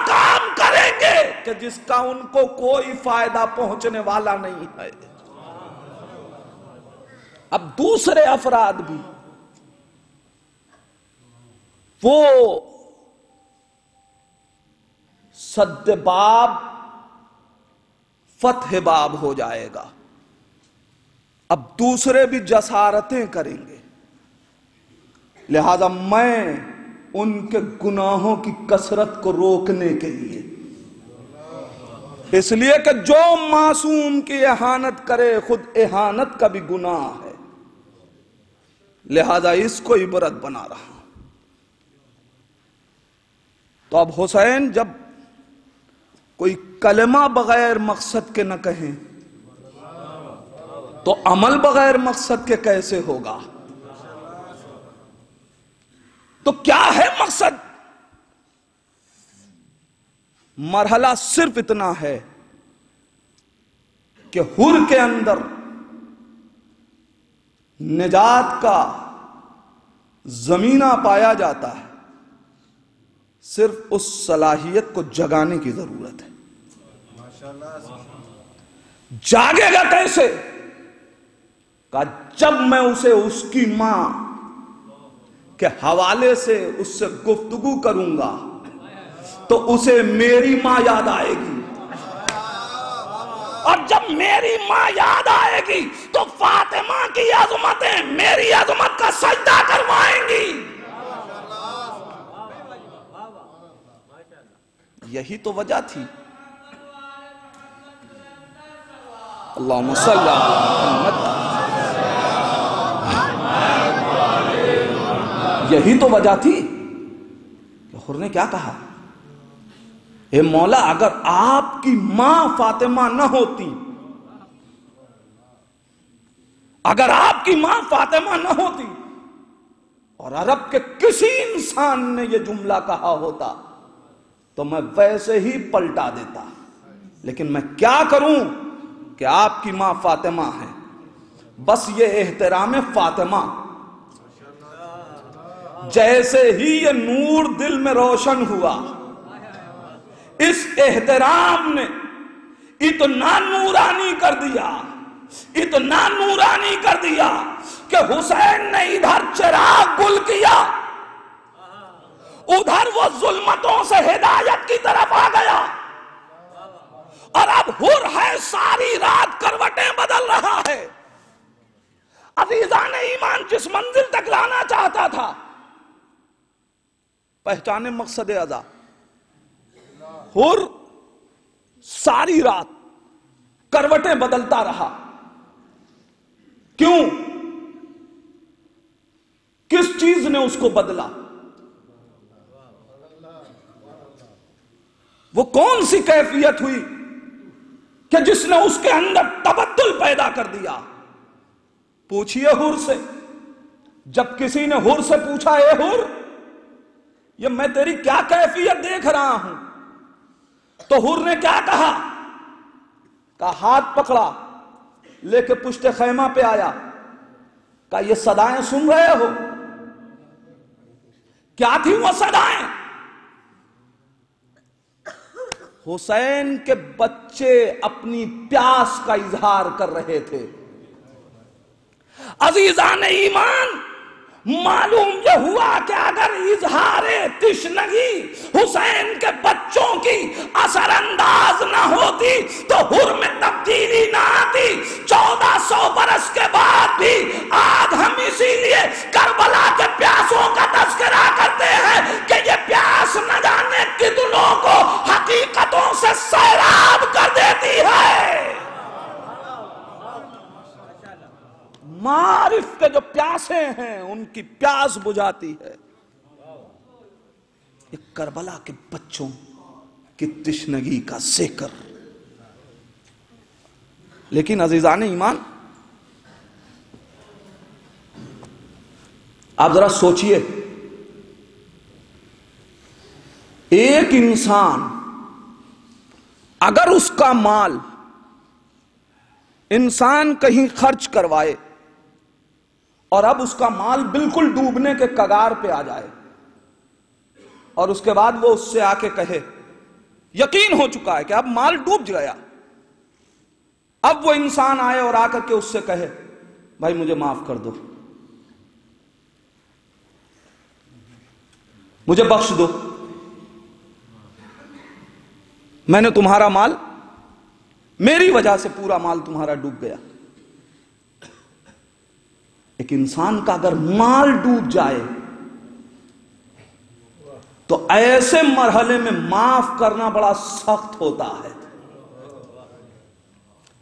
काम करेंगे कि जिसका उनको कोई फायदा पहुंचने वाला नहीं है। अब दूसरे अफराद भी वो सद्दबाब फतहबाब हो जाएगा। अब दूसरे भी जसारतें करेंगे, लिहाजा मैं उनके गुनाहों की कसरत को रोकने के लिए, इसलिए कि जो मासूम की एहानत करे खुद एहानत का भी गुनाह है, लिहाजा इसको इबरत बना रहा हूं। तो अब हुसैन जब कोई कलमा बगैर मकसद के न कहें तो अमल बगैर मकसद के कैसे होगा? तो क्या है मकसद? मरहला सिर्फ इतना है कि हुर के अंदर निजात का जमीना पाया जाता है, सिर्फ उस सलाहियत को जगाने की जरूरत है। जागेगा कैसे? कहा जब मैं उसे उसकी मां के हवाले से उससे गुफ्तगू करूंगा तो उसे मेरी मां याद आएगी, और जब मेरी मां याद आएगी तो फातिमा की अजमतें मेरी अजमत का सजदा करवाएंगी। यही तो वजह थी। अल्लाहुम्मा सल्ली अला मुहम्मद। यही तो वजह थी कि हुर ने क्या कहा, हे मौला अगर आपकी मां फातिमा न होती, अगर आपकी मां फातिमा न होती और अरब के किसी इंसान ने यह जुमला कहा होता तो मैं वैसे ही पलटा देता, लेकिन मैं क्या करूं कि आपकी मां फातिमा है, बस ये एहतराम फातिमा। जैसे ही ये नूर दिल में रोशन हुआ, इस एहतराम ने इतना नूरानी कर दिया, इतना नूरानी कर दिया कि हुसैन ने इधर चिराग गुल किया, उधर वो जुल्मतों से हिदायत की तरफ आ गया, और अब हुर है सारी रात करवटें बदल रहा है। अजीजान ईमान जिस मंजिल तक लाना चाहता था, पहचाने मकसद अज़ा, हुर सारी रात करवटें बदलता रहा। क्यों? किस चीज ने उसको बदला? वो कौन सी कैफियत हुई कि जिसने उसके अंदर तबद्दुल पैदा कर दिया? पूछिए हुर से। जब किसी ने हुर से पूछा, ए हुर, ये मैं तेरी क्या कैफियत देख रहा हूं, तो हुर ने क्या कहा? हाथ पकड़ा, लेके पुश्ते खैमा पे आया, कहा ये सदाएं सुन रहे हो? क्या थी वो सदाएं? हुसैन के बच्चे अपनी प्यास का इजहार कर रहे थे। अजीजान ईमान, मालूम यह हुआ कि अगर इजहारे तिश्नगी हुसैन के बच्चों की असरअंदाज न होती तो हुर में तब्दीली न आती। 1400 बरस के बाद भी आज हम इसीलिए करबला के प्यासों का तज़किरा करते हैं कि ये प्यास न जाने कितनों को हकीकतों से सैराब कर देती है। मारिफ के जो प्यासे हैं उनकी प्यास बुझाती है। ये करबला के बच्चों की तिश्नगी का जिक्र। लेकिन अजीजान ईमान, आप जरा सोचिए, एक इंसान अगर उसका माल इंसान कहीं खर्च करवाए और अब उसका माल बिल्कुल डूबने के कगार पे आ जाए और उसके बाद वो उससे आके कहे, यकीन हो चुका है कि अब माल डूब गया, अब वो इंसान आए और आकर के उससे कहे भाई मुझे माफ कर दो, मुझे बख्श दो, मैंने तुम्हारा माल, मेरी वजह से पूरा माल तुम्हारा डूब गया। एक इंसान का अगर माल डूब जाए तो ऐसे मरहले में माफ करना बड़ा सख्त होता है।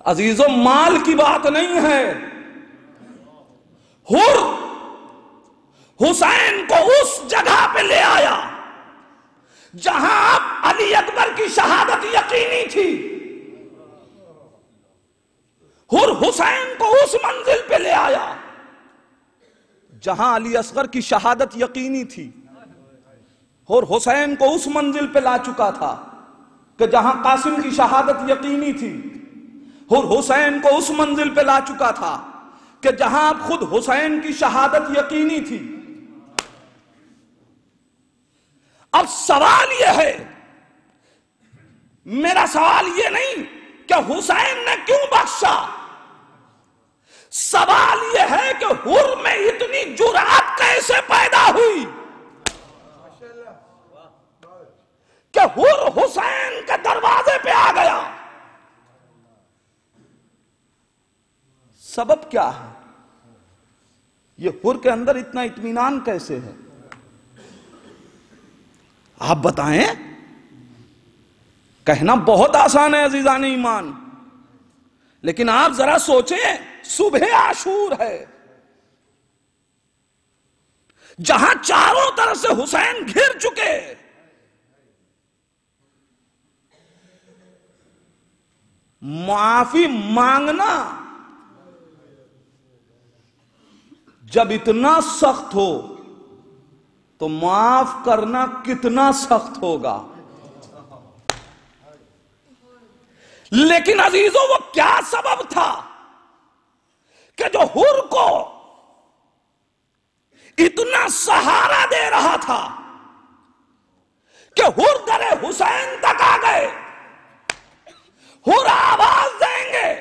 अजीजों, माल की बात नहीं है। हुसैन को उस जगह पे ले आया जहां अली अकबर की शहादत यकीनी थी। हुसैन को उस मंजिल पे ले आया जहां अली असगर की शहादत यकीनी थी, और हुसैन को उस मंजिल पे ला चुका था कि जहां कासिम की शहादत यकीनी थी, और हुसैन को उस मंजिल पे ला चुका था कि जहां खुद हुसैन की शहादत यकीनी थी। अब सवाल यह है, मेरा सवाल यह नहीं कि हुसैन ने क्यों बख्शा, सवाल यह है कि हुर में इतनी जुरात कैसे पैदा हुई कि हुर हुसैन के दरवाजे पे आ गया। सबब क्या है? ये हुर के अंदर इतना इत्मीनान कैसे है? आप बताएं। कहना बहुत आसान है अजीजान ईमान, लेकिन आप जरा सोचें, सुबह आशूर है जहां चारों तरफ से हुसैन घिर चुके, माफी मांगना जब इतना सख्त हो तो माफ करना कितना सख्त होगा। लेकिन अजीजों, वो क्या सबब था कि जो हुर को इतना सहारा दे रहा था कि हुर दरे हुसैन तक आ गए, हुर आवाज देंगे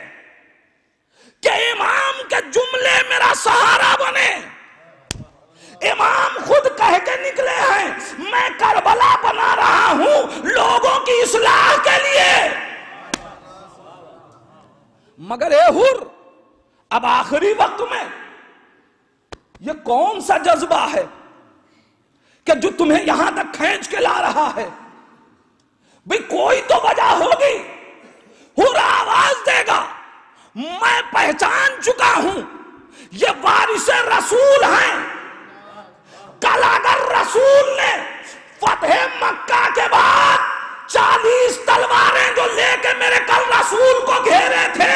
कि इमाम के जुमले मेरा सहारा बने। इमाम खुद कह के निकले हैं, मैं करबला बना रहा हूं लोगों की इस्लाह के लिए। मगर ए हुर, अब आखिरी वक्त में यह कौन सा जज्बा है कि जो तुम्हें यहां तक खींच के ला रहा है? भाई कोई तो वजह होगी। हुर आवाज देगा, मैं पहचान चुका हूं ये वारिसे रसूल हैं। कल अगर रसूल ने फतेह मक्का के बाद 40 तलवारें जो लेके मेरे कल रसूल को घेरे थे,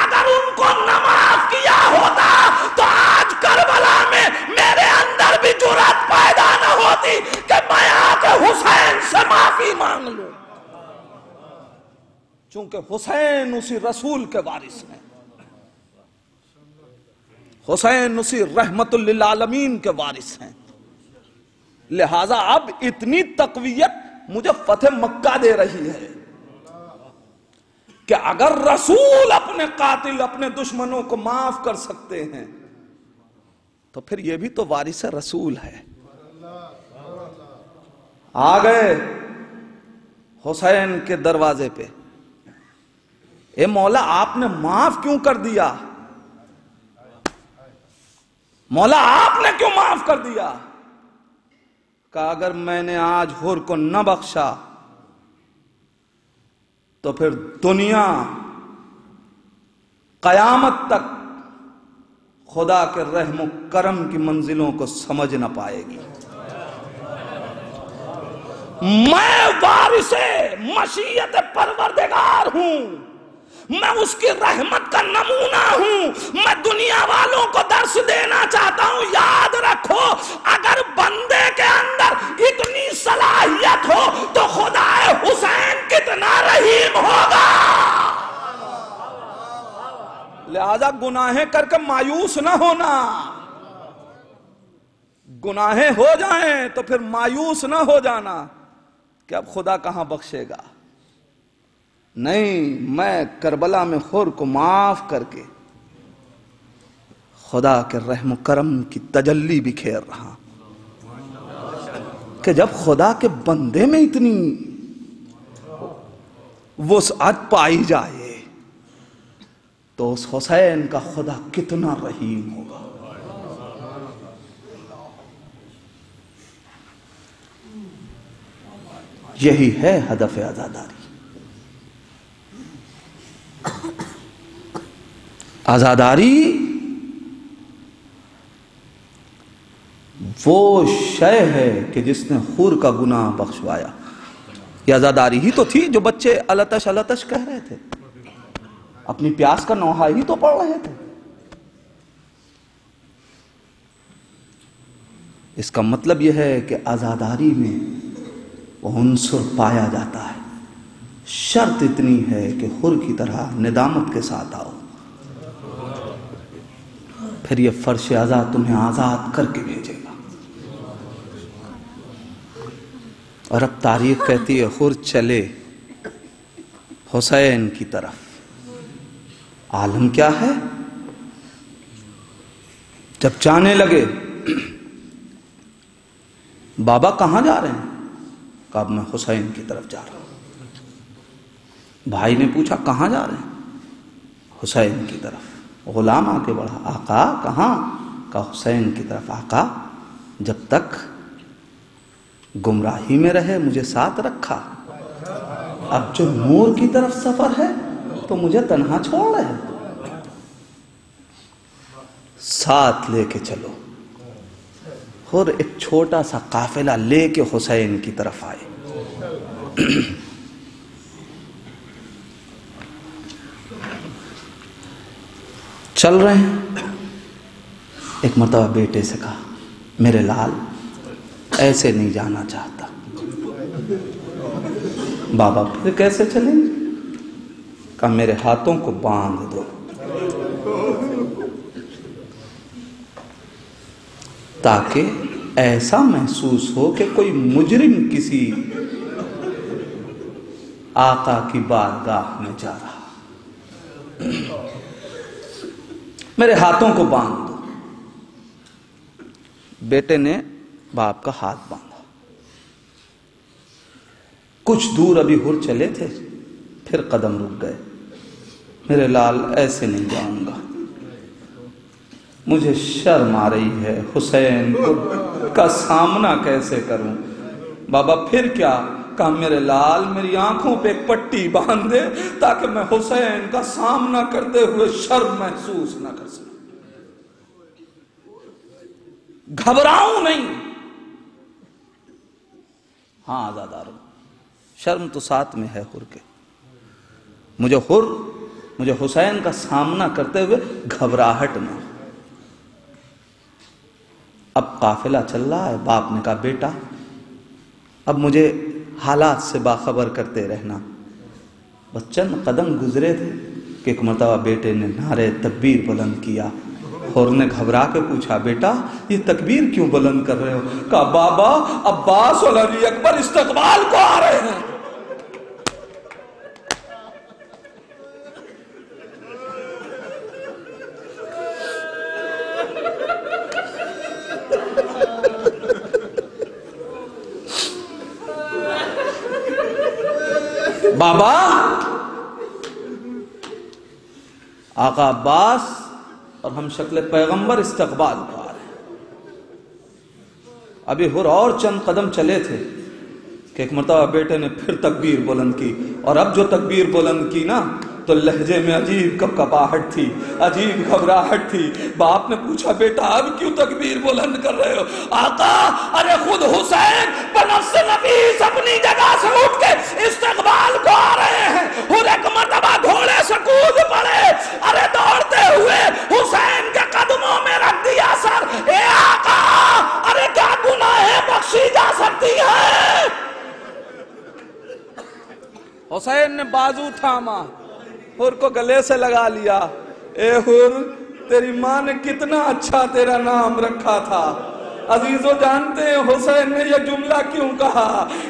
अगर उनको न माफ किया होता तो आज करबला में मेरे अंदर भी जुर्रत पैदा न होती कि मैं आके हुसैन से माफी मांग लूं। चूंकि हुसैन उसी रसूल के वारिस हैं, हुसैन उसी रहमतुल लिल आलमीन के वारिस हैं। लिहाजा अब इतनी तकवीयत मुझे फतेह मक्का दे रही है कि अगर रसूल अपने कातिल, अपने दुश्मनों को माफ कर सकते हैं तो फिर यह भी तो वारिस रसूल है। आ गए हुसैन के दरवाजे पे, ए मौला आपने माफ क्यों कर दिया? मौला आपने क्यों माफ कर दिया? कहा अगर मैंने आज हुर को न बख्शा तो फिर दुनिया कयामत तक खुदा के रहम करम की मंजिलों को समझ न पाएगी। मैं वारिसे मशीयत परवरदिगार हूं, मैं उसकी रहमत का नमूना हूं। मैं दुनिया वालों को दर्श देना चाहता हूं, याद रखो अगर बंदे के अंदर इतनी सलाहियत हो तो खुदाए हुसैन कितना रहीम होगा। लिहाजा गुनाहें करके मायूस ना होना। गुनाहें हो जाएं तो फिर मायूस ना हो जाना कि अब खुदा कहां बख्शेगा। नहीं, मैं करबला में हुर को माफ करके खुदा के रहम करम की तजल्ली बिखेर रहा कि जब खुदा के बंदे में इतनी वुसअत पाई जाए तो उस हुसैन का खुदा कितना रहीम होगा। यही है हदफ आजादारी। आजादारी वो शय है कि जिसने हुर का गुनाह बख्शवाया। ये आजादारी ही तो थी जो बच्चे अलतश अलतश कह रहे थे, अपनी प्यास का नौहा ही तो पढ़ रहे थे। इसका मतलब यह है कि आजादारी में वो उन्सुर पाया जाता है। शर्त इतनी है कि हुर की तरह निदामत के साथ आओ, फिर ये फर्श आजाद तुम्हें आजाद करके भेजेगा। और अब तारीख कहती है हुर चले हुसैन की तरफ। आलम क्या है? जब जाने लगे, बाबा कहां जा रहे हैं? कहा मैं हुसैन की तरफ जा रहा हूं। भाई ने पूछा कहां जा रहे हैं? हुसैन की तरफ। गुलाम आके बढ़ा, आका कहां? कहा हुसैन की तरफ। आका जब तक गुमराही में रहे मुझे साथ रखा, अब जो नूर की तरफ सफर है तो मुझे तन्हा छोड़ रहे हैं, साथ लेके चलो। और एक छोटा सा काफिला लेके हुसैन की तरफ आए। चल रहे हैं। एक मर्तबा बेटे से कहा, मेरे लाल ऐसे नहीं जाना चाहता। बाबा फिर कैसे चलेंगे? कहा मेरे हाथों को बांध दो। ताकि ऐसा महसूस हो कि कोई मुजरिम किसी आका की बारगाह में जा रहा। मेरे हाथों को बांध दो। बेटे ने बाप का हाथ बांधा। कुछ दूर अभी हुर चले थे, फिर कदम रुक गए। मेरे लाल ऐसे नहीं जाऊंगा, मुझे शर्म आ रही है, हुसैन का सामना कैसे करूं? बाबा फिर क्या? कहा मेरे लाल मेरी आंखों पे एक पट्टी बांध दे ताकि मैं हुसैन का सामना करते हुए शर्म महसूस ना कर सकूं, घबराऊं नहीं। हाँ आजादार, शर्म तो साथ में है हुर के। मुझे हुसैन का सामना करते हुए घबराहट ना। अब काफिला चल रहा है। बाप ने कहा बेटा अब मुझे हालात से बाखबर करते रहना। बस चंद कदम गुजरे थे कि एक मर्तबा बेटे ने नारे तकबीर बुलंद किया। हुर ने घबरा के पूछा बेटा ये तकबीर क्यों बुलंद कर रहे हो? कहा बाबा अब्बास और अली अकबर इस्तकबाल को आ रहे हैं। बाबा आका अब्बास और हम शक्ल पैगंबर इस्तकबाल को आ रहे हैं। अभी हुर और चंद कदम चले थे कि एक मर्तबा बेटे ने फिर तकबीर बुलंद की। और अब जो तकबीर बुलंद की ना तो लहजे में अजीब कपकपाहट थी, अजीब घबराहट थी। बाप ने पूछा बेटा अब क्यों तकबीर बुलंद कर रहे हो? आका अरे खुद हुसैन बनफ्स नफीस अपनी जगह से उठ के इस्तकबाल को आ रहे हैं। और एक मर्तबा घोड़े से कूद पड़े, अरे दौड़ते हुए हुसैन के कदमों में रख दिया सर। ए आका अरे क्या गुनाहें बख्शी जा सकती है? हुसैन ने बाजू थामा, हुर को गले से लगा लिया। ए हुर तेरी माँ ने कितना अच्छा तेरा नाम रखा था, अजीजों जानते हैं हुसैन ने यह जुमला क्यों कहा?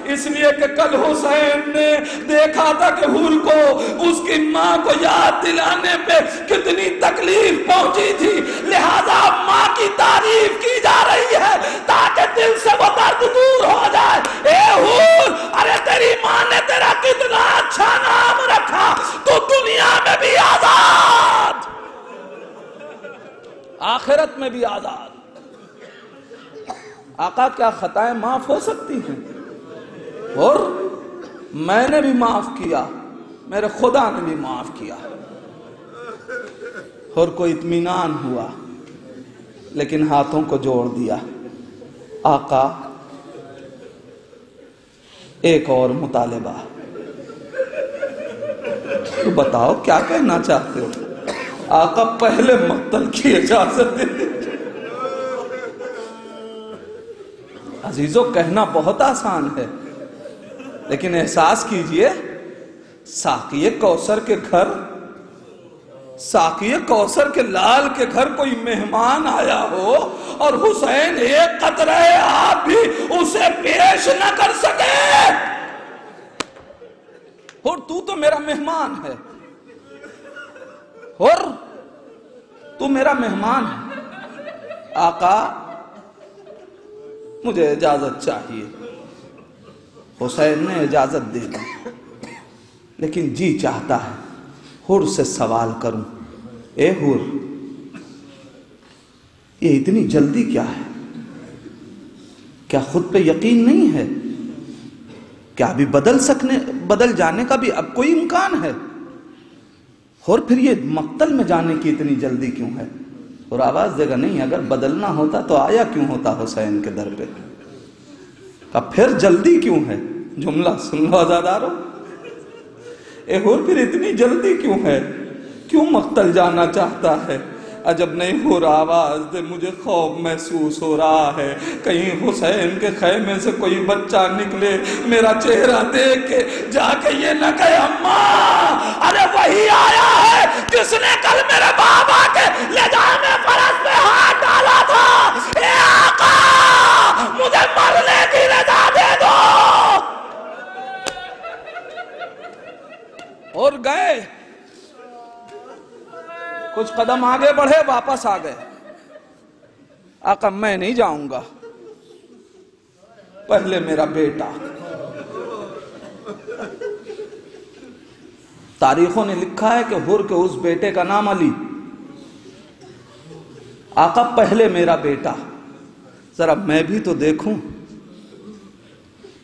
इसलिए कि कल हुसैन ने देखा था कि हुर को उसकी माँ को याद दिलाने पे कितनी तकलीफ पहुंची थी, लिहाजा माँ की तारीफ की जा रही है ताकि दिल से वो दर्द दूर हो जाए। ए हुर, अरे तेरी माँ ने तेरा कितना अच्छा नाम रखा, तो दुनिया में भी आजाद, आखिरत में भी आजाद। आका, क्या खताएं माफ हो सकती हैं? और मैंने भी माफ किया, मेरे खुदा ने भी माफ किया। और कोई इत्मीनान हुआ, लेकिन हाथों को जोड़ दिया। आका, एक और मुतालिबा, तो बताओ क्या कहना चाहते हो? आका, पहले मक्तल की इजाजत दे दीजिए। अजीजों, कहना बहुत आसान है, लेकिन एहसास कीजिए, साकिए कौसर के घर, साकिए कौसर के लाल के घर कोई मेहमान आया हो और हुसैन एक कतरा आप भी उसे पेश न कर सके। और तू तो मेरा मेहमान है, और तू मेरा मेहमान है। आका, मुझे इजाजत चाहिए। हुसैन ने इजाजत दे दी, लेकिन जी चाहता है हुर से सवाल करूं। ए हुर, ये इतनी जल्दी क्या है? क्या खुद पे यकीन नहीं है? क्या अभी बदल जाने का भी अब कोई इम्कान है? और फिर ये मक्तल में जाने की इतनी जल्दी क्यों है? और आवाज देगा, नहीं, अगर बदलना होता तो आया क्यों होता हुसैन के दर पे? अब फिर जल्दी क्यों है? जुमला सुन लो आजादारो। और फिर इतनी जल्दी क्यों है? क्यों मक्तल जाना चाहता है? अजब नहीं हो रहा, आवाज दे, मुझे खौफ महसूस हो रहा है, कहीं हुसैन के खैमे से कोई बच्चा निकले, मेरा चेहरा देख के जाके ये न कहे अम्मा, अरे वही आया है जिसने कल मेरे बाबा के ले जाने फरस पे हाथ डाला था। ए आका, मुझे मरने की रजा दे दो। और गए, कुछ कदम आगे बढ़े, वापस आ गए। आका, मैं नहीं जाऊंगा, पहले मेरा बेटा। तारीखों ने लिखा है कि हुर के उस बेटे का नाम अली। आका, पहले मेरा बेटा, जरा मैं भी तो देखूं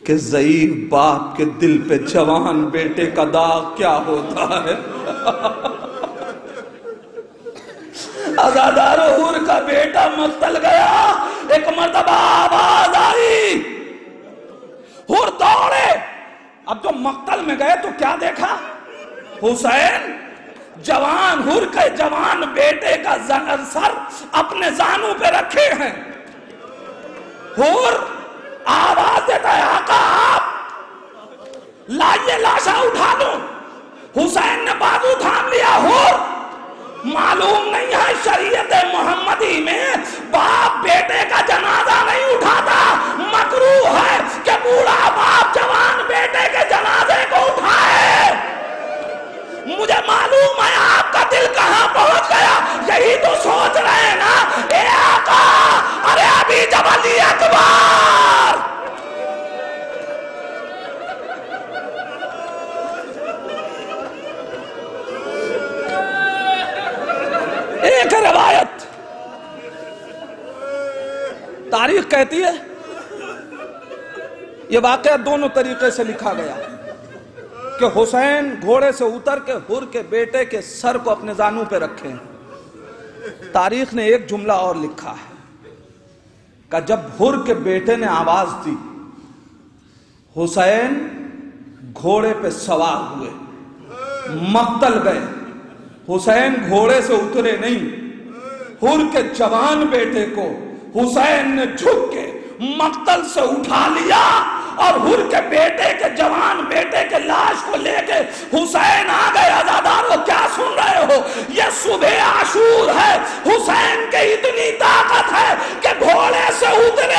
कि ज़ईफ बाप के दिल पे जवान बेटे का दाग क्या होता है। आजादारो, हुर का बेटा मक्तल गया, एक मर्तबा आवाज आई, हुर दौड़े। अब जो मक्तल में गए तो क्या देखा? हुसैन जवान, हुर के जवान बेटे का सर अपने जानू पे रखे हैं। हुर आवाज देता है, आका आप लाइए, लाशा उठा दो। हुसैन ने बाजू थाम लिया। हुर, मालूम नहीं है शरीयत मोहम्मदी में बाप बेटे का जनाजा नहीं उठाता, मकरूह है कि बूढ़ा बाप जवान बेटे के जनाजे को उठाए। मुझे मालूम है आपका दिल कहां पहुंच गया, यही तो सोच रहे हैं ना। ए आका, अरे अभी जब अली अकबर, एक रवायत तारीख कहती है, यह वाकया दोनों तरीके से लिखा गया कि हुसैन घोड़े से उतर के हुर के बेटे के सर को अपने जानू पे रखे। तारीख ने एक जुमला और लिखा है कि जब हुर के बेटे ने आवाज दी, हुसैन घोड़े पे सवार हुए, मक्तल गए। हुसैन घोड़े से उतरे नहीं, हुर के जवान बेटे को हुसैन ने झुक के मक्तल से उठा लिया और हुर के बेटे के जवान बेटे के लाश को लेके हुसैन आ गए। आजादारो, क्या सुन रहे हो? यह सुबह आशूर है। हुसैन के इतनी ताकत है कि घोड़े से उतरे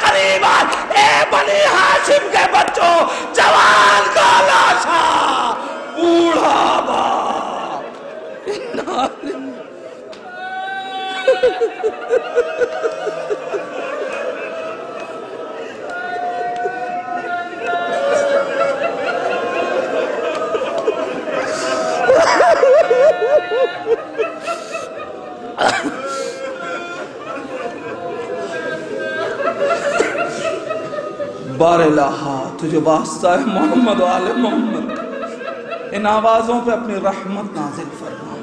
करीब आए, ए बनी हाशिम के बच्चों, जवान का लाशा, बूढ़ा बाप। बारलाहा तुझे वास्ता है मोहम्मद वाले मोहम्मद का, इन आवाजों पे अपनी रहमत नाजिल फरमा।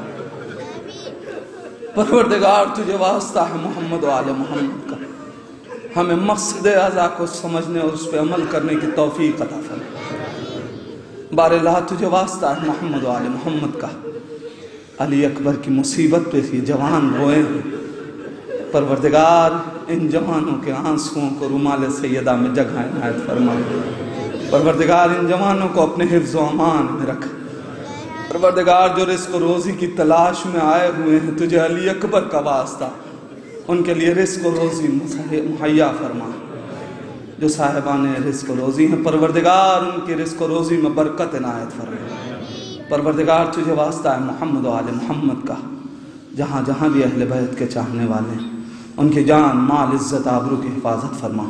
परवरदिगार तुझे वास्ता है मोहम्मद वाले मोहम्मद का, हमें मकसद अज़ा को समझने और उस पर अमल करने की तौफीक अता फरमा। बारलाहा तुझे वास्ता है मोहम्मद वाले मोहम्मद का, अली अकबर की मुसीबत पे ये जवान रोए हैं। परवरदिगार इन जवानों के आंसुओं को रुमाल सैयदा में जगह इनायत फरमा। परवरदिगार इन जवानों को अपने हिफ्ज़ व अमान में रख। परवरदिगार जो रिस्क रोज़ी की तलाश में आए हुए हैं, तुझे अली अकबर का वास्ता, उनके लिए रिस्क रोज़ी मुहैया फरमा। जो साहिबान रिस्क रोज़ी हैं परवरदिगार उनकी रिस्क रोज़ी में बरकत इनायत फरमा। परवरदिगार तुझे वास्ता है मोहम्मद वाले मोहम्मद का, जहाँ जहाँ भी अहले बैत के चाहने वाले हैं उनकी जान माल इज़्ज़त आबरू की हिफाजत फरमा,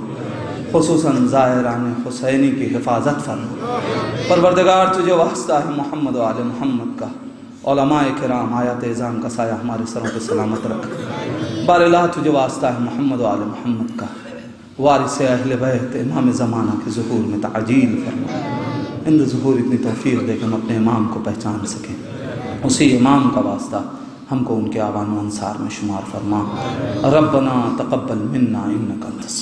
खुसूसन ज़ायरान हुसैनी की हिफाजत फरमा। परवरदिगार तुझे वास्ता है मोहम्मद वाले मोहम्मद का, उलमाए किराम आयत एज़ाम का साया हमारे सरों पर सलामत रख। बारलाह तुझे वास्ता है मोहम्मद वाले मोहम्मद का, वारिस अहले बैत इमाम ज़माना के ज़ुहूर में ताजील फरमा। इंद ज़ुहूर इतनी तौफीक दे कि हम अपने इमाम को पहचान सकें। उसी इमाम का वास्ता हमको उनके आवान अंसार में शुमार फरमा। रब्बना तक़ब्बल मिन्ना इन्नका अंतस